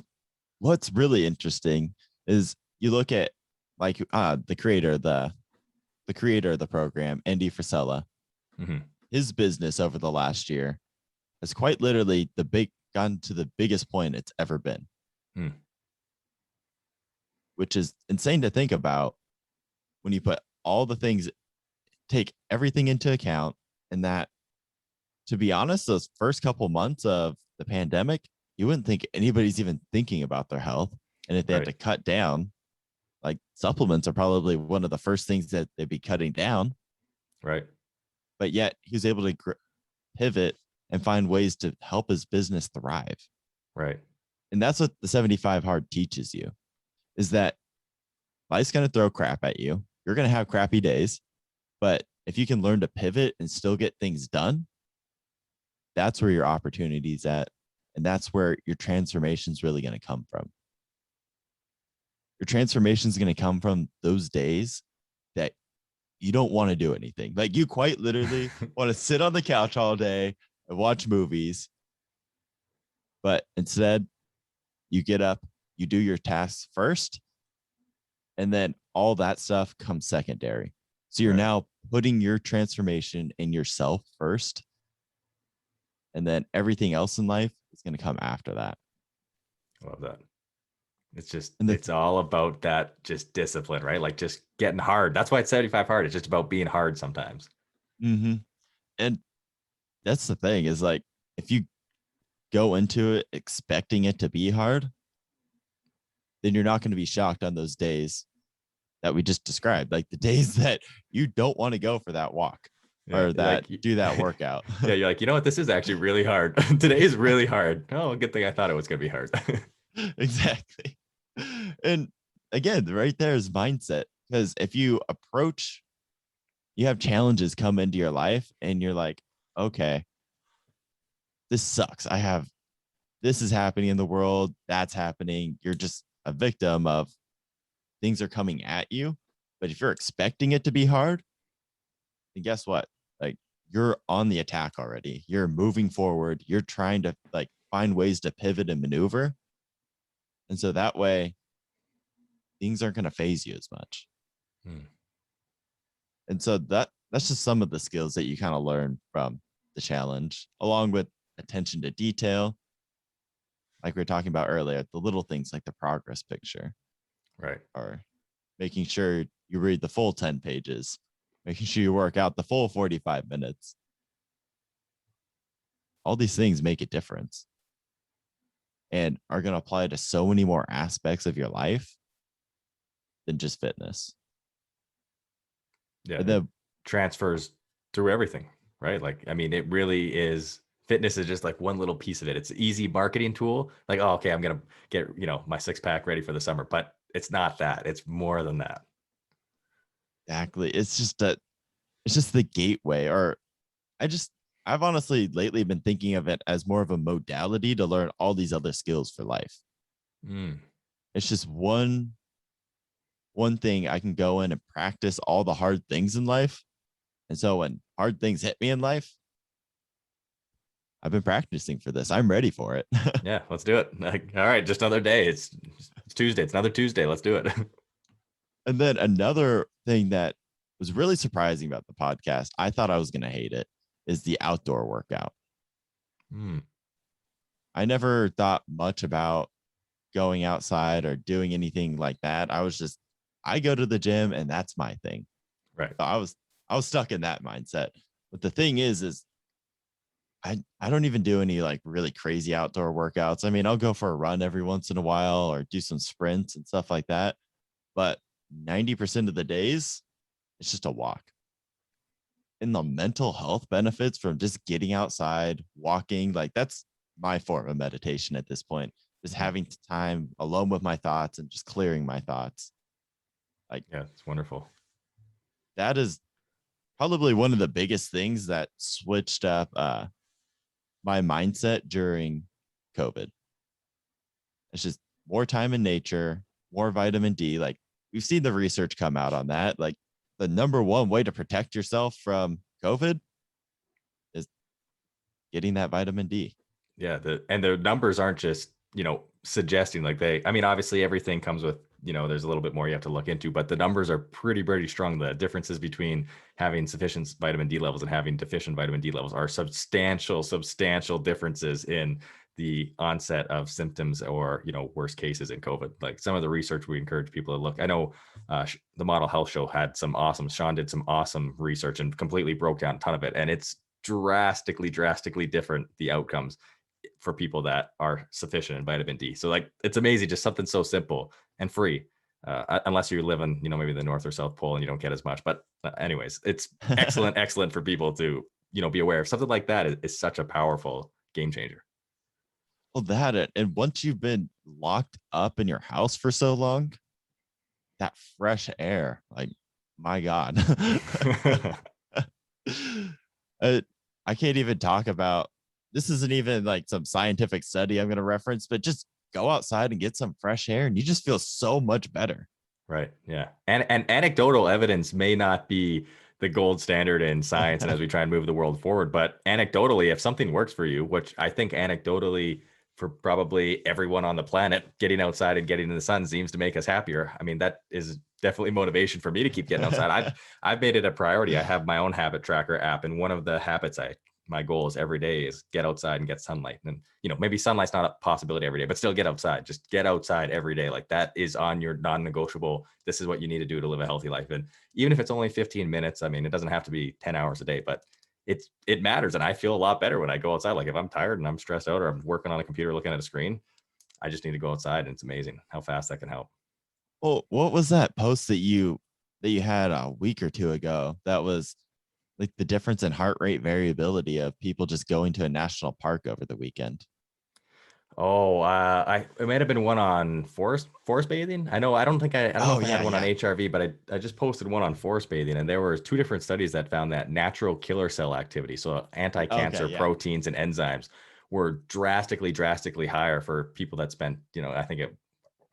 what's really interesting is you look at like the creator of the program, Andy Frisella. Mm-hmm. His business over the last year has quite literally gotten to the biggest point it's ever been. Mm. Which is insane to think about when you put all the things, take everything into account. And that, to be honest, those first couple months of the pandemic, you wouldn't think anybody's even thinking about their health. And if they have Right. to cut down, like supplements are probably one of the first things that they'd be cutting down. Right. But yet he was able to pivot and find ways to help his business thrive. Right. And that's what the 75 Hard teaches you, is that life's going to throw crap at you. You're going to have crappy days. But if you can learn to pivot and still get things done, that's where your opportunity's at. And that's where your transformation is really going to come from. Your transformation is going to come from those days that you don't want to do anything. Like you quite literally want to sit on the couch all day and watch movies. But instead, you get up, you do your tasks first, and then all that stuff comes secondary. So you're Right. now putting your transformation in yourself first, and then everything else in life is going to come after that. I love that. And It's all about that just discipline, right? Like just getting hard. That's why it's 75 hard. It's just about being hard sometimes. mm-hmm. And that's the thing, is like, if you go into it expecting it to be hard, then you're not going to be shocked on those days that we just described, like the days that you don't want to go for that walk Yeah. or that do that workout. Yeah. You're like, you know what? This is actually really hard. Today is really hard. Oh, good thing I thought it was going to be hard. Exactly. And again, right there is mindset. Because if you have challenges come into your life and you're like, okay, this sucks. This is happening in the world. That's happening. You're just a victim of things are coming at you. But if you're expecting it to be hard, then guess what? Like you're on the attack already. You're moving forward. You're trying to like find ways to pivot and maneuver. And so that way things aren't going to phase you as much. Hmm. And so that's just some of the skills that you kind of learn from the challenge, along with attention to detail, like we were talking about earlier, the little things like the progress picture, Right. or making sure you read the full 10 pages, making sure you work out the full 45 minutes. All these things make a difference and are going to apply to so many more aspects of your life than just fitness. Yeah. And It then, transfers through everything, right? Like, I mean, it really is. Fitness is just like one little piece of it. It's an easy marketing tool. Like, oh, okay, I'm going to get, my 6-pack ready for the summer, but it's not that. It's more than that. exactly, it's just the gateway. Or I've honestly lately been thinking of it as more of a modality to learn all these other skills for life. Mm, It's just one thing I can go in and practice all the hard things in life. And so when hard things hit me in life, I've been practicing for this. I'm ready for it. yeah, let's do it. Like, all right, just another day. It's Tuesday. It's another Tuesday. Let's do it. And then another thing that was really surprising about the podcast, I thought I was going to hate it, is the outdoor workout. Mm, I never thought much about going outside or doing anything like that. I go to the gym and that's my thing. right. So I was stuck in that mindset. But the thing is I don't even do any like really crazy outdoor workouts. I mean, I'll go for a run every once in a while or do some sprints and stuff like that. But 90% of the days, it's just a walk. And the mental health benefits from just getting outside, walking, like that's my form of meditation at this point. Just Mhm. having time alone with my thoughts and just clearing my thoughts. Like Yeah, it's wonderful. that is probably one of the biggest things that switched up my mindset during COVID. It's just more time in nature, more vitamin D. Like we've seen the research come out on that. Like the number one way to protect yourself from COVID is getting that vitamin D. Yeah, the numbers aren't just, suggesting like I mean, obviously everything comes with, there's a little bit more you have to look into, but the numbers are pretty strong. The differences between having sufficient vitamin D levels and having deficient vitamin D levels are substantial differences in the onset of symptoms or, worst cases in COVID. Like some of the research we encourage people to look. I know the Model Health Show had Sean did some awesome research and completely broke down a ton of it. And it's drastically different, the outcomes for people that are sufficient in vitamin D. So like, it's amazing, just something so simple and free, unless you live in, maybe the North or South Pole and you don't get as much. But anyways, it's excellent for people to, be aware of something like that is such a powerful game changer. Well, and once you've been locked up in your house for so long, that fresh air, like my God. uh, I can't even talk about this. Isn't even like some scientific study I'm going to reference, but just go outside and get some fresh air and you just feel so much better. Right. Yeah. And anecdotal evidence may not be the gold standard in science and as we try and move the world forward, but anecdotally, if something works for you, which I think anecdotally for probably everyone on the planet, getting outside and getting in the sun seems to make us happier. I mean, that is definitely motivation for me to keep getting outside. I've made it a priority. I have my own habit tracker app, and one of the habits my goal is every day is get outside and get sunlight. And maybe sunlight's not a possibility every day, but still get outside. Just get outside every day. Like that is on your non-negotiable. This is what you need to do to live a healthy life. And even if it's only 15 minutes, I mean, it doesn't have to be 10 hours a day, but it matters. And I feel a lot better when I go outside. Like if I'm tired and I'm stressed out or I'm working on a computer looking at a screen, I just need to go outside, and it's amazing how fast that can help. Well, what was that post that you had a week or two ago that was like the difference in heart rate variability of people just going to a national park over the weekend? Oh, it might have been one on forest bathing. I know. I don't know Oh if I had yeah, one on yeah. HRV, but I just posted one on forest bathing, and there were 2 different studies that found that natural killer cell activity, so Okay, anti-cancer yeah. proteins and enzymes, were drastically higher for people that spent, I think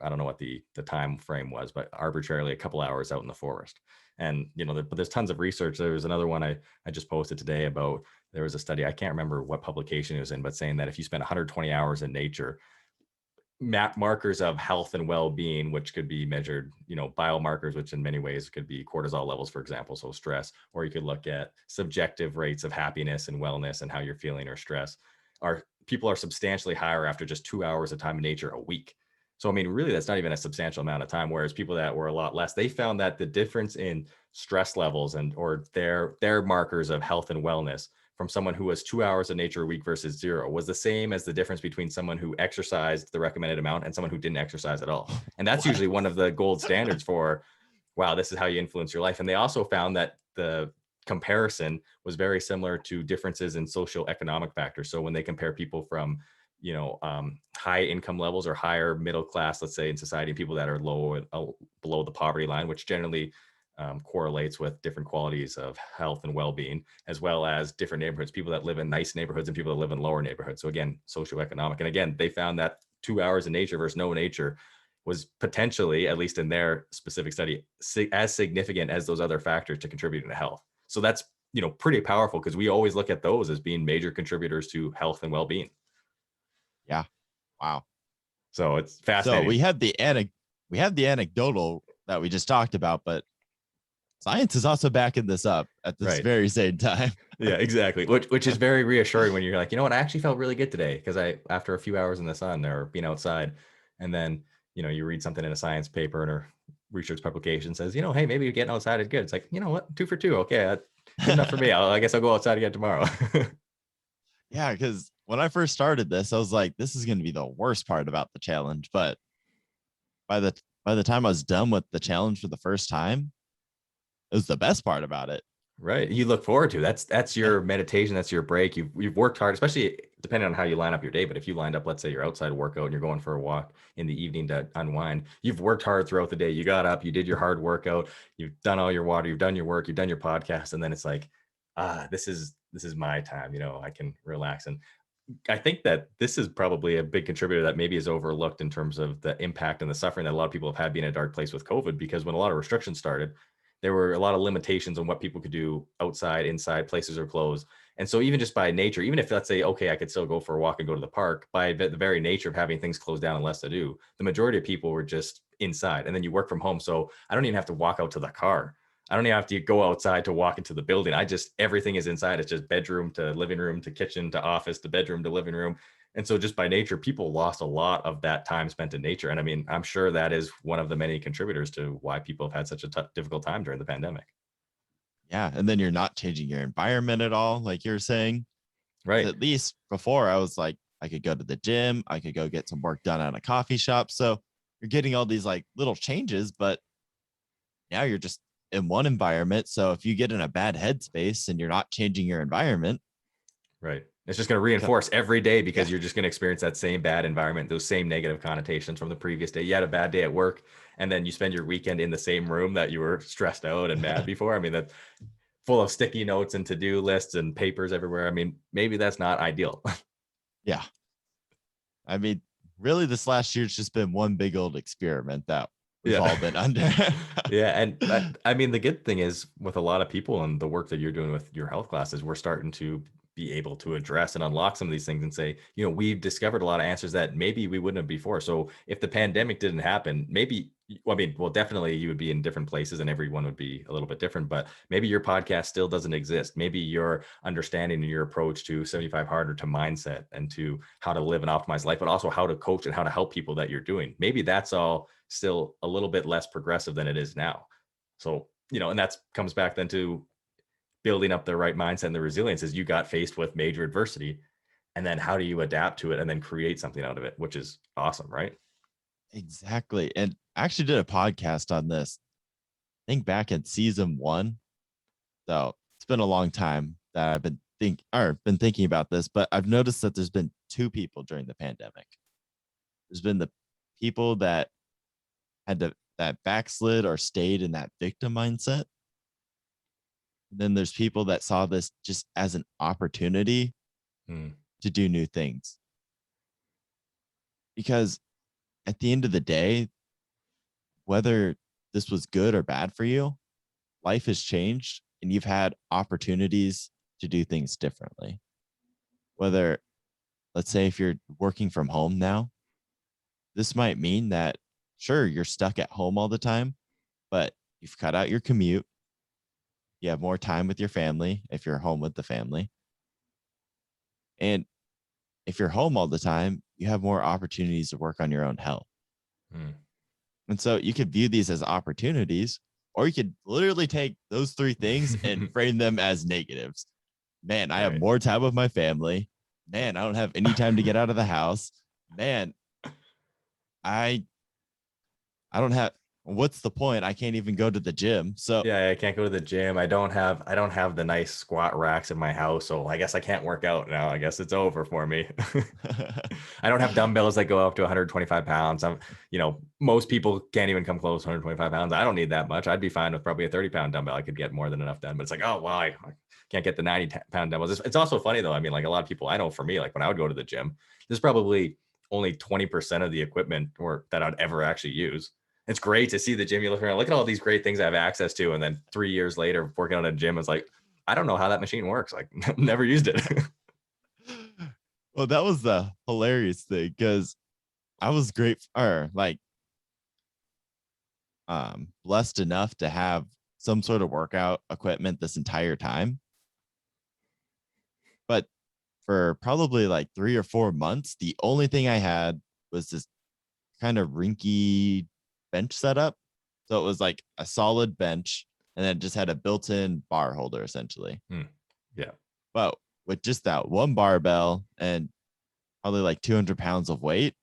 I don't know what the time frame was, but arbitrarily a couple hours out in the forest. And, but there's tons of research. There was another one I just posted today about, there was a study, I can't remember what publication it was in, but saying that if you spend 120 hours in nature, map markers of health and well-being, which could be measured, biomarkers, which in many ways could be cortisol levels, for example, so stress, or you could look at subjective rates of happiness and wellness and how you're feeling or stress. People are substantially higher after just 2 hours of time in nature a week. So, I mean, really, that's not even a substantial amount of time. Whereas people that were a lot less, they found that the difference in stress levels or their markers of health and wellness from someone who was 2 hours of nature a week versus 0 was the same as the difference between someone who exercised the recommended amount and someone who didn't exercise at all. And that's usually one of the gold standards for, wow, this is how you influence your life. And they also found that the comparison was very similar to differences in socioeconomic factors. So when they compare people from, high income levels or higher middle class, let's say in society, people that are below the poverty line, which generally correlates with different qualities of health and well-being, as well as different neighborhoods, people that live in nice neighborhoods and people that live in lower neighborhoods. So again, socioeconomic. And again, they found that 2 hours in nature versus no nature was potentially, at least in their specific study, as significant as those other factors to contributing to health. So that's, pretty powerful, because we always look at those as being major contributors to health and well-being. Yeah. Wow. So it's So fascinating. we have the anecdotal that we just talked about, but science is also backing this up at this very same time. Yeah, exactly. Which is very reassuring when you're like, you know what, I actually felt really good today because after a few hours in the sun or being outside, and then, you read something in a science paper or a research publication says, hey, maybe getting outside is good. It's like, you know what, 2 for 2. Okay. Good enough for me. I guess I'll go outside again tomorrow. Yeah. Cause when I first started this, I was like, this is going to be the worst part about the challenge. But by the time I was done with the challenge for the first time, it was the best part about it. Right. You look forward to that's your meditation. That's your break. You've worked hard, especially depending on how you line up your day. But if you lined up, let's say your outside workout and you're going for a walk in the evening to unwind, you've worked hard throughout the day. You got up, you did your hard workout, you've done all your water, you've done your work, you've done your podcast. And then it's like, this is my time, I can relax. And I think that this is probably a big contributor that maybe is overlooked in terms of the impact and the suffering that a lot of people have had being in a dark place with COVID, because when a lot of restrictions started, there were a lot of limitations on what people could do outside, inside, places are closed. And so even just by nature, even if let's say, okay, I could still go for a walk and go to the park, by the very nature of having things closed down and less to do, the majority of people were just inside. And then you work from home. So I don't even have to walk out to the car. I don't even have to go outside to walk into the building. Everything is inside. It's just bedroom to living room to kitchen to office to bedroom to living room. And so just by nature, people lost a lot of that time spent in nature. And I mean, I'm sure that is one of the many contributors to why people have had such a difficult time during the pandemic. Yeah. And then you're not changing your environment at all, like you're saying. Right. At least before, I was like, I could go to the gym, I could go get some work done at a coffee shop. So you're getting all these like little changes, but now you're just in one environment. So if you get in a bad headspace and you're not changing your environment, right, it's just going to reinforce every day, because you're just going to experience that same bad environment, those same negative connotations from the previous day. You had a bad day at work, and then you spend your weekend in the same room that you were stressed out and mad before. I mean, that's full of sticky notes and to-do lists and papers everywhere. I mean, maybe that's not ideal. Yeah. I mean, really, this last year's just been one big old experiment that we've all been under. Yeah. And I mean, the good thing is with a lot of people and the work that you're doing with your health classes, we're starting to be able to address and unlock some of these things and say, we've discovered a lot of answers that maybe we wouldn't have before. So if the pandemic didn't happen, maybe, definitely you would be in different places and everyone would be a little bit different, but maybe your podcast still doesn't exist. Maybe your understanding and your approach to 75 harder, to mindset and to how to live an optimized life, but also how to coach and how to help people that you're doing. Maybe that's all still a little bit less progressive than it is now. So, and that comes back then to building up the right mindset and the resilience as you got faced with major adversity. And then how do you adapt to it and then create something out of it, which is awesome, right? Exactly. And I actually did a podcast on this, I think back in season 1. So it's been a long time that I've been thinking about this, but I've noticed that there's been 2 people during the pandemic. There's been the people that that backslid or stayed in that victim mindset. And then there's people that saw this just as an opportunity to do new things. Because at the end of the day, whether this was good or bad for you, life has changed and you've had opportunities to do things differently. Whether, let's say, if you're working from home now, this might mean that, sure, you're stuck at home all the time, but you've cut out your commute. You have more time with your family if you're home with the family. And if you're home all the time, you have more opportunities to work on your own health. Mm. And so you could view these as opportunities, or you could literally take those three things and frame them as negatives. Man, I have Right. more time with my family. Man, I don't have any time to get out of the house. Man, I don't have, what's the point? I can't even go to the gym. So Yeah, I can't go to the gym. I don't have the nice squat racks in my house, so I guess I can't work out now. I guess it's over for me. I don't have dumbbells that go up to 125 pounds. Most people can't even come close to 125 pounds. I don't need that much. I'd be fine with probably a 30-pound dumbbell. I could get more than enough done. But it's like, oh, well, I can't get the 90-pound dumbbells. It's also funny, though. I mean, like a lot of people I know, for me, like when I would go to the gym, there's probably only 20% of the equipment that I'd ever actually use. It's great to see the gym. You look around, look at all these great things I have access to. And then 3 years later, working on a gym is like, I don't know how that machine works. Like, never used it. well, that was the hilarious thing because I was blessed enough to have some sort of workout equipment this entire time. But for probably like 3 or 4 months, the only thing I had was this kind of rinky bench setup. So it was like a solid bench and then just had a built-in bar holder essentially. Yeah. But with just that one barbell and probably like 200 pounds of weight,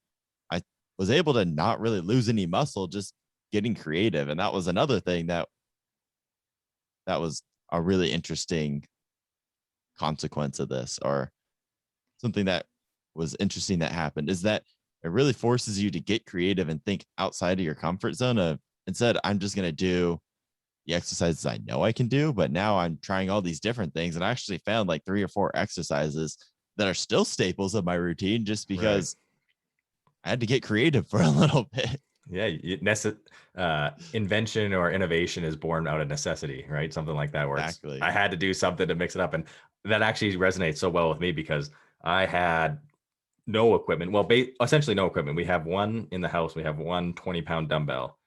I was able to not really lose any muscle, just getting creative. And that was another thing that was a really interesting consequence of this, or something that was interesting that happened, is that it really forces you to get creative and think outside of your comfort zone of, instead, I'm just going to do the exercises I know I can do, but now I'm trying all these different things. And I actually found like 3 or 4 exercises that are still staples of my routine just because I had to get creative for a little bit. Yeah. Invention or innovation is born out of necessity, right? Something like that, where Exactly. I had to do something to mix it up. And that actually resonates so well with me because I had no equipment. Well, essentially no equipment. We have one in the house. We have one 20-pound dumbbell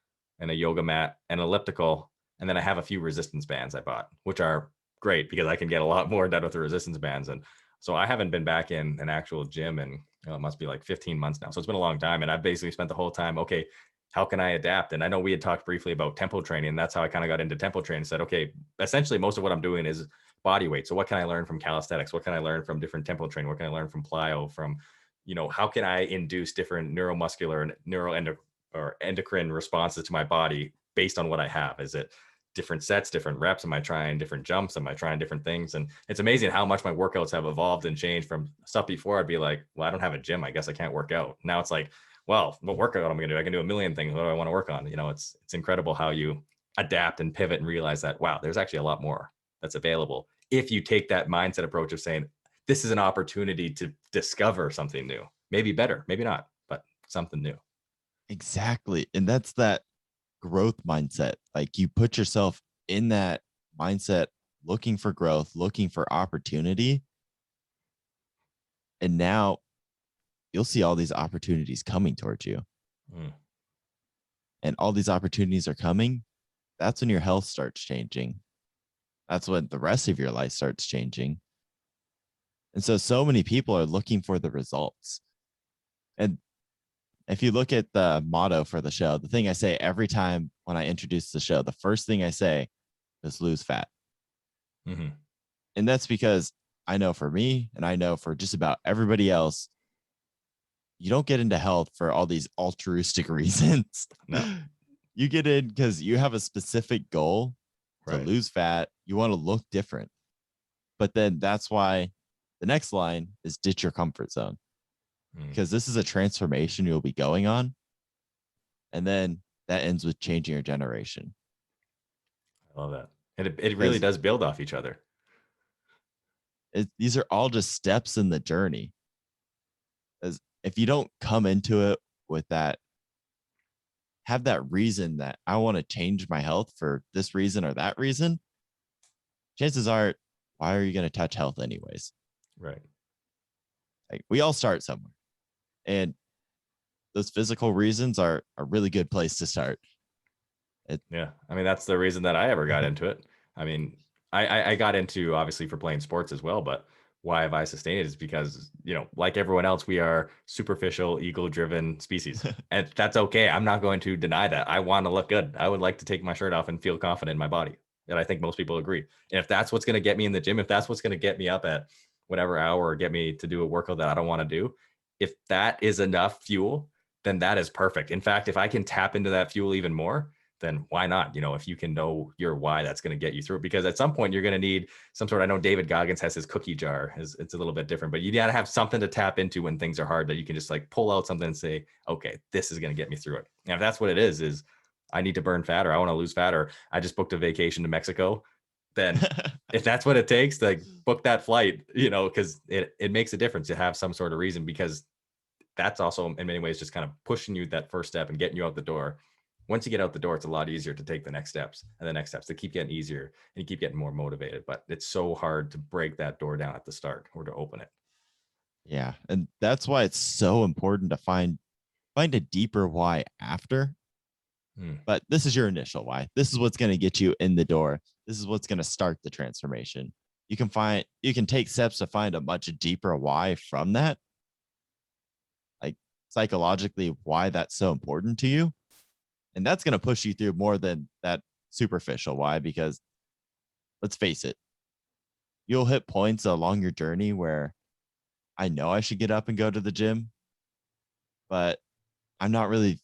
and a yoga mat and elliptical. And then I have a few resistance bands I bought, which are great because I can get a lot more done with the resistance bands. And so I haven't been back in an actual gym in, it must be like 15 months now. So it's been a long time. And I've basically spent the whole time, okay, how can I adapt? And I know we had talked briefly about tempo training. And that's how I kind of got into tempo training and said, okay, essentially most of what I'm doing is body weight. So what can I learn from calisthenics? What can I learn from different tempo training? What can I learn from plyo, from, how can I induce different neuromuscular and or endocrine responses to my body based on what I have? Is it different sets, different reps? Am I trying different jumps? Am I trying different things? And it's amazing how much my workouts have evolved and changed from stuff before. I'd be like, well, I don't have a gym. I guess I can't work out. Now it's like, well, what workout am I going to do? I can do a million things. What do I want to work on? It's incredible how you adapt and pivot and realize that, wow, there's actually a lot more that's available if you take that mindset approach of saying, this is an opportunity to discover something new, maybe better, maybe not, but something new. Exactly. And that's that growth mindset. Like you put yourself in that mindset, looking for growth, looking for opportunity. And now you'll see all these opportunities coming towards you. And all these opportunities are coming. That's when your health starts changing. That's when the rest of your life starts changing. And so many people are looking for the results. And if you look at the motto for the show, the thing I say every time when I introduce the show, the first thing I say is lose fat. And that's because I know for me, and I know for just about everybody else, you don't get into health for all these altruistic reasons. No. You get in because you have a specific goal to Right. lose fat. You want to look different. But then that's why the next line is ditch your comfort zone, because this is a transformation you'll be going on. And then that ends with changing your generation. I love that. And it really does build off each other. These are all just steps in the journey. As if you don't come into it with that have that reason that I want to change my health for this reason or that reason, chances are, why are you going to touch health anyways? Right. Like, we all start somewhere, and those physical reasons are a really good place to start. Yeah. I mean, that's the reason that I ever got into it. I mean, I got into obviously for playing sports as well, but why have I sustained it is because, like everyone else, we are superficial, ego-driven species. And that's okay. I'm not going to deny that. I want to look good. I would like to take my shirt off and feel confident in my body. And I think most people agree. And if that's what's going to get me in the gym, if that's what's going to get me up at whatever hour or get me to do a workout that I don't want to do, if that is enough fuel, then that is perfect. In fact, if I can tap into that fuel even more, then why not? If you can know your why, that's going to get you through it. Because at some point you're going to need some sort. I know David Goggins has his cookie jar. It's a little bit different, but you got to have something to tap into when things are hard that you can just like pull out something and say, okay, this is going to get me through it. And if that's what it is I need to burn fat, or I want to lose fat, or I just booked a vacation to Mexico, then if that's what it takes, like book that flight, because it makes a difference to have some sort of reason, because that's also in many ways just kind of pushing you that first step and getting you out the door. Once you get out the door, it's a lot easier to take the next steps, and the next steps. They keep getting easier and you keep getting more motivated, but it's so hard to break that door down at the start or to open it. Yeah. And that's why it's so important to find a deeper why after. But this is your initial why. This is what's going to get you in the door. This is what's going to start the transformation. You can take steps to find a much deeper why from that. Like, psychologically, why that's so important to you. And that's going to push you through more than that superficial why, because let's face it, you'll hit points along your journey where I know I should get up and go to the gym, but I'm not really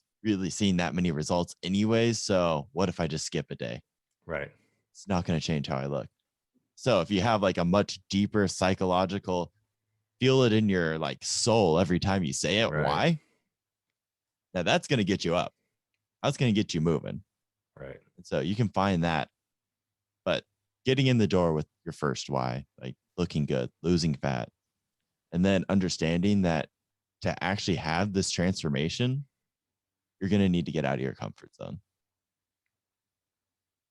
seeing that many results anyways. So what if I just skip a day? Right. It's not going to change how I look. So if you have like a much deeper psychological, feel it in your like soul every time you say it, Right. why? Now that's going to get you up. That's going to get you moving. Right. And so you can find that. But getting in the door with your first why, like looking good, losing fat, and then understanding that to actually have this transformation, you're going to need to get out of your comfort zone.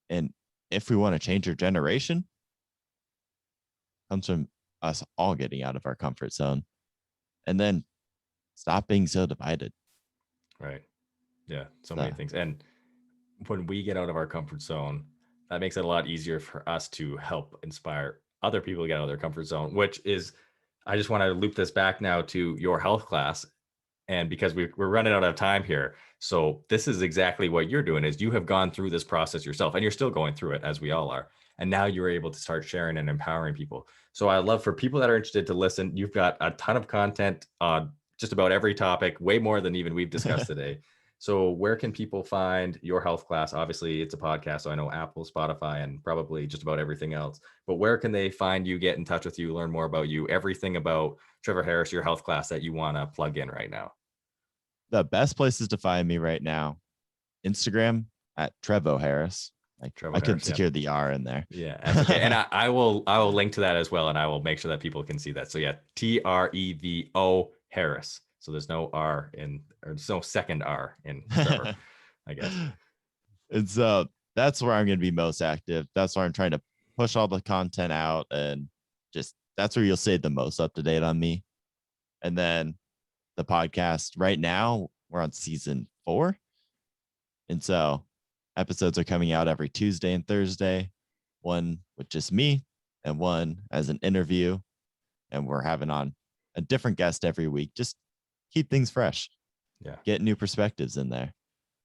And if we want to change our generation, it comes from us all getting out of our comfort zone, and then stop being so divided. Right. Yeah. So many things. And when we get out of our comfort zone, that makes it a lot easier for us to help inspire other people to get out of their comfort zone, which is, I just want to loop this back now to your health class. And because we're running out of time here. So this is exactly what you're doing, is you have gone through this process yourself, and you're still going through it, as we all are. And now you're able to start sharing and empowering people. So I'd love for people that are interested to listen. You've got a ton of content on just about every topic, way more than even we've discussed today. So where can people find your health class? Obviously, it's a podcast, so I know Apple, Spotify, and probably just about everything else. But where can they find you, get in touch with you, learn more about you, everything about Trevor Harris, your health class that you want to plug in right now? The best places to find me right now, Instagram at Trevor Harris. I couldn't secure the R in there. Yeah, that's okay. And I will link to that as well, and I will make sure that people can see that. So yeah, Trevo Harris. So there's no R in, or there's no second R in Trevor, I guess. And so that's where I'm going to be most active. That's where I'm trying to push all the content out, and just that's where you'll stay the most up to date on me. And then the podcast right now, we're on season 4. And so episodes are coming out every Tuesday and Thursday, one with just me and one as an interview. And we're having on a different guest every week. Just keep things fresh. Yeah. Get new perspectives in there.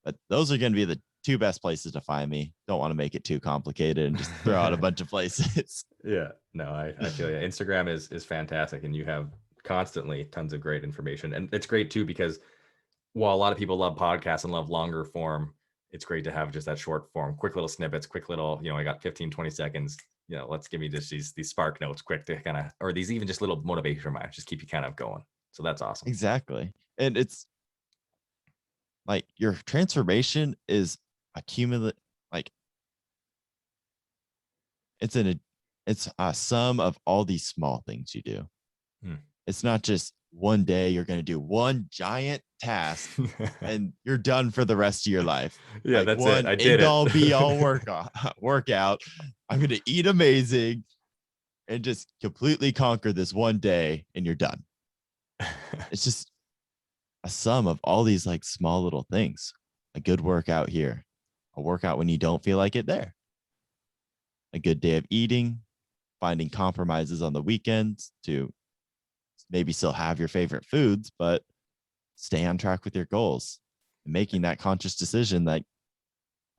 But those are going to be the 2 best places to find me. Don't want to make it too complicated and just throw out a bunch of places. Yeah, no, I feel you. Instagram is fantastic, and you have constantly tons of great information. And it's great too, because while a lot of people love podcasts and love longer form, it's great to have just that short form, quick little snippets, quick little, I got 15, 20 seconds, let's give me just these spark notes quick to kind of, or these even just little motivation reminders, just keep you kind of going. So that's awesome. Exactly. And it's like your transformation is accumulate, like it's a sum of all these small things you do. It's not just one day you're going to do one giant task and you're done for the rest of your life. Yeah, Like that's it. one I did end it. all be all workout. I'm going to eat amazing and just completely conquer this one day and you're done. It's just a sum of all these like small little things. A good workout here, a workout when you don't feel like it there, a good day of eating, finding compromises on the weekends to maybe still have your favorite foods, but stay on track with your goals and making that conscious decision that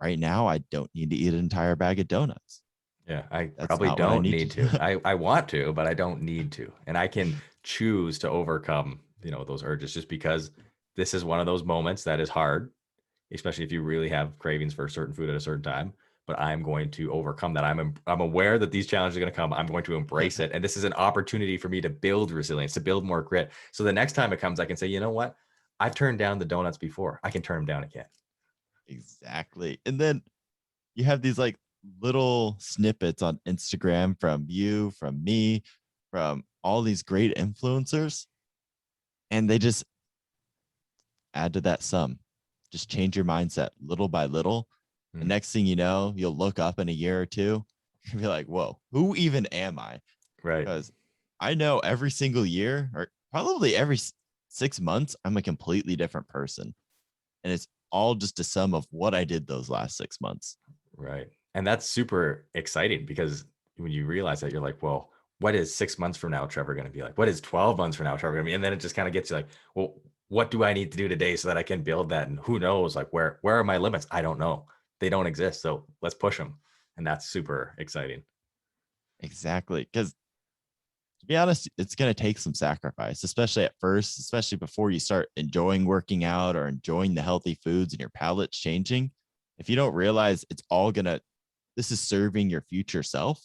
right now I don't need to eat an entire bag of donuts. Yeah, I That's probably not what I don't need need to to. do. I want to, but I don't need to. And I can choose to overcome, those urges just because this is one of those moments that is hard, especially if you really have cravings for a certain food at a certain time. But I'm going to overcome that. I'm aware that these challenges are going to come. I'm going to embrace it. And this is an opportunity for me to build resilience, to build more grit. So the next time it comes, I can say, you know what? I've turned down the donuts before. I can turn them down again. Exactly. And then you have these like little snippets on Instagram from you, from me, from all these great influencers, and they just add to that sum. Just change your mindset little by little. The next thing you know, you'll look up in a year or two and be like, whoa, who even am I? Right. Because I know every single year or probably every 6 months, I'm a completely different person. And it's all just a sum of what I did those last 6 months. Right. And that's super exciting because when you realize that, you're like, well, what is 6 months from now Trevor going to be like? What is 12 months from now Trevor going to be? And then it just kind of gets you like, well, what do I need to do today so that I can build that? And who knows, like where are my limits? I don't know. They don't exist. So let's push them. And that's super exciting. Exactly. Because to be honest, it's going to take some sacrifice, especially at first, especially before you start enjoying working out or enjoying the healthy foods and your palate's changing. If you don't realize it's all going to, this is serving your future self,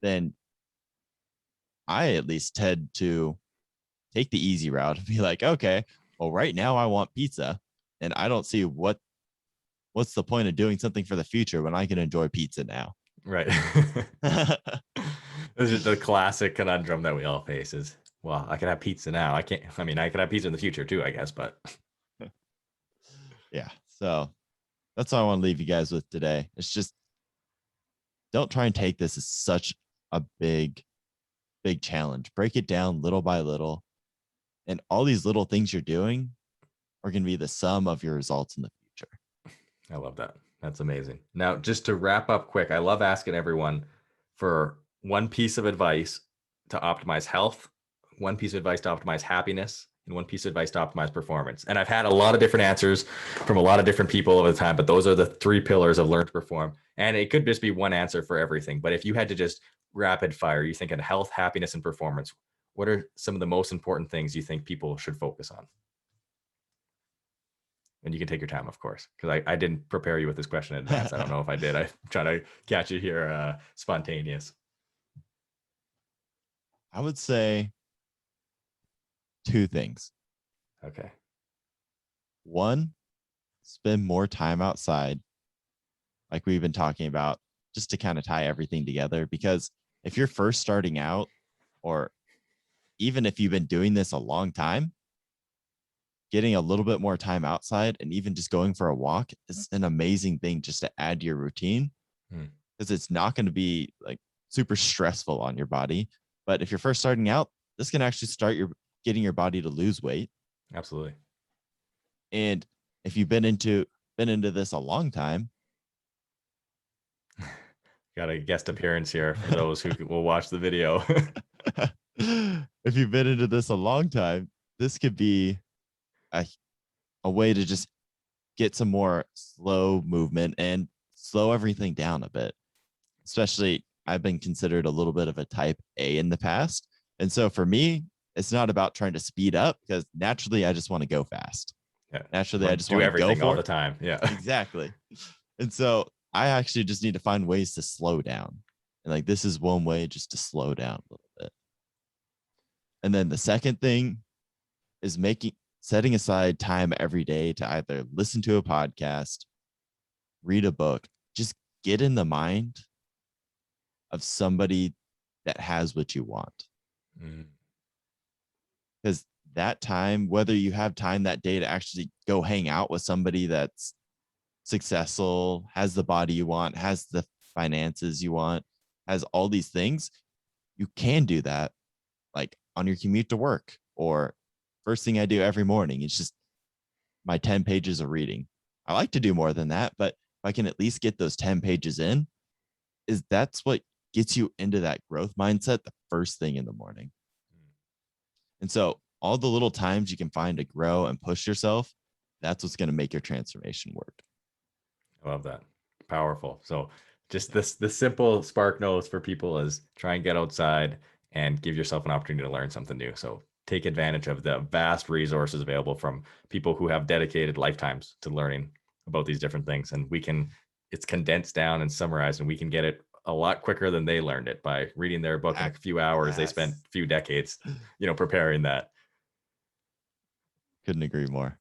then I at least tend to take the easy route and be like, okay, well, right now I want pizza and I don't see what's the point of doing something for the future when I can enjoy pizza now. Right. This is the classic conundrum that we all face is, well, I can have pizza now. I can't, I mean, I could have pizza in the future too, I guess, but Yeah. So that's all I want to leave you guys with today. It's just don't try and take this as such a big challenge. Break it down little by little. And all these little things you're doing are going to be the sum of your results in the future. I love that. That's amazing. Now, just to wrap up quick, I love asking everyone for one piece of advice to optimize health, one piece of advice to optimize happiness, and one piece of advice to optimize performance. And I've had a lot of different answers from a lot of different people over the time, but those are the three pillars of Learn to Perform. And it could just be one answer for everything. But if you had to just rapid fire, you think of health, happiness, and performance, what are some of the most important things you think people should focus on? And you can take your time, of course, because I didn't prepare you with this question in advance. I don't know if I did. I'm trying to catch you here spontaneous. I would say two things. Okay. One, spend more time outside, like we've been talking about, just to kind of tie everything together. Because if you're first starting out, or even if you've been doing this a long time, getting a little bit more time outside and even just going for a walk is an amazing thing just to add to your routine because it's not going to be like super stressful on your body. But if you're first starting out, this can actually start your getting your body to lose weight. Absolutely. And if you've been into this a long time, got a guest appearance here for those who will watch the video. if you've been into this a long time, this could be a way to just get some more slow movement and slow everything down a bit. Especially, I've been considered a little bit of a type A in the past. And so for me, it's not about trying to speed up because naturally I just want to go fast. Yeah. Naturally, I just do want to go everything for all it. the time. Yeah. Exactly. And so I actually just need to find ways to slow down. And like this is one way just to slow down a little bit. And then the second thing is setting aside time every day to either listen to a podcast, read a book, just get in the mind of somebody that has what you want. because that time, whether you have time that day to actually go hang out with somebody that's successful, has the body you want, has the finances you want, has all these things, you can do that like on your commute to work, or first thing I do every morning. It's just my 10 pages of reading. I like to do more than that, but if I can at least get those 10 pages in, is that's what gets you into that growth mindset the first thing in the morning. And so all the little times you can find to grow and push yourself, that's what's going to make your transformation work. I love that. Powerful. So just this simple spark notes for people is try and get outside and give yourself an opportunity to learn something new. So take advantage of the vast resources available from people who have dedicated lifetimes to learning about these different things. And it's condensed down and summarized, and we can get it a lot quicker than they learned it by reading their book in a few hours. They spent a few decades, preparing that. Couldn't agree more.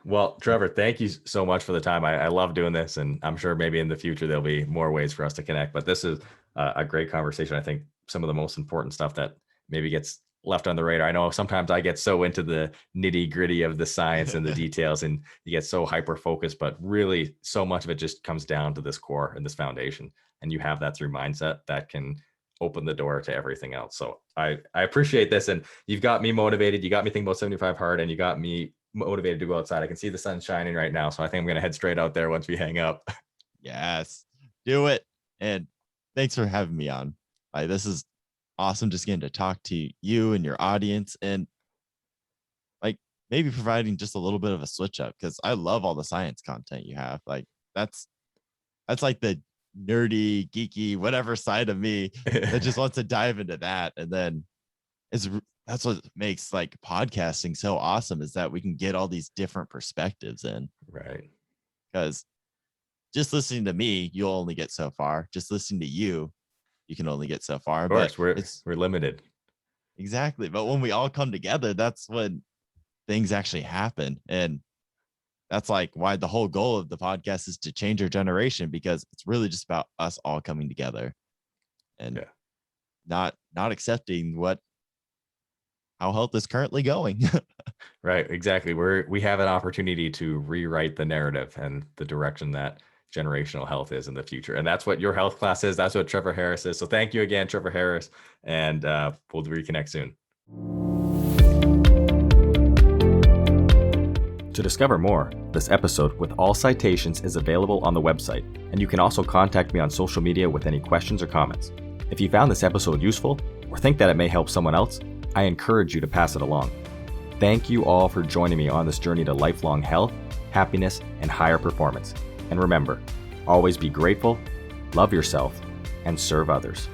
Well, Trevor, thank you so much for the time. I love doing this, and I'm sure maybe in the future there'll be more ways for us to connect. But this is a great conversation. I think some of the most important stuff that maybe gets left on the radar. I know sometimes I get so into the nitty gritty of the science and the details, and you get so hyper focused, but really so much of it just comes down to this core and this foundation. And you have that through mindset that can open the door to everything else. So I appreciate this. And you've got me motivated. You got me thinking about 75 hard, and you got me motivated to go outside. I can see the sun shining right now. So I think I'm going to head straight out there once we hang up. Yes, do it. And thanks for having me on. This is awesome, just getting to talk to you and your audience, and like maybe providing just a little bit of a switch up, because I love all the science content you have. Like that's like the nerdy, geeky, whatever side of me that just wants to dive into that. And then that's what makes like podcasting so awesome, is that we can get all these different perspectives in. Right. Because just listening to me, you'll only get so far. Just listening to you can only get so far. Of course, but we're limited. Exactly. But when we all come together, that's when things actually happen. And that's like why the whole goal of the podcast is to change our generation, because it's really just about us all coming together and not accepting how health is currently going. Right. Exactly. We have an opportunity to rewrite the narrative and the direction that generational health is in the future. And that's what your health class is. That's what Trevor Harris is. So thank you again, Trevor Harris, and we'll reconnect soon. To discover more, this episode with all citations is available on the website, and you can also contact me on social media with any questions or comments. If you found this episode useful or think that it may help someone else, I encourage you to pass it along. Thank you all for joining me on this journey to lifelong health, happiness, and higher performance. And remember, always be grateful, love yourself, and serve others.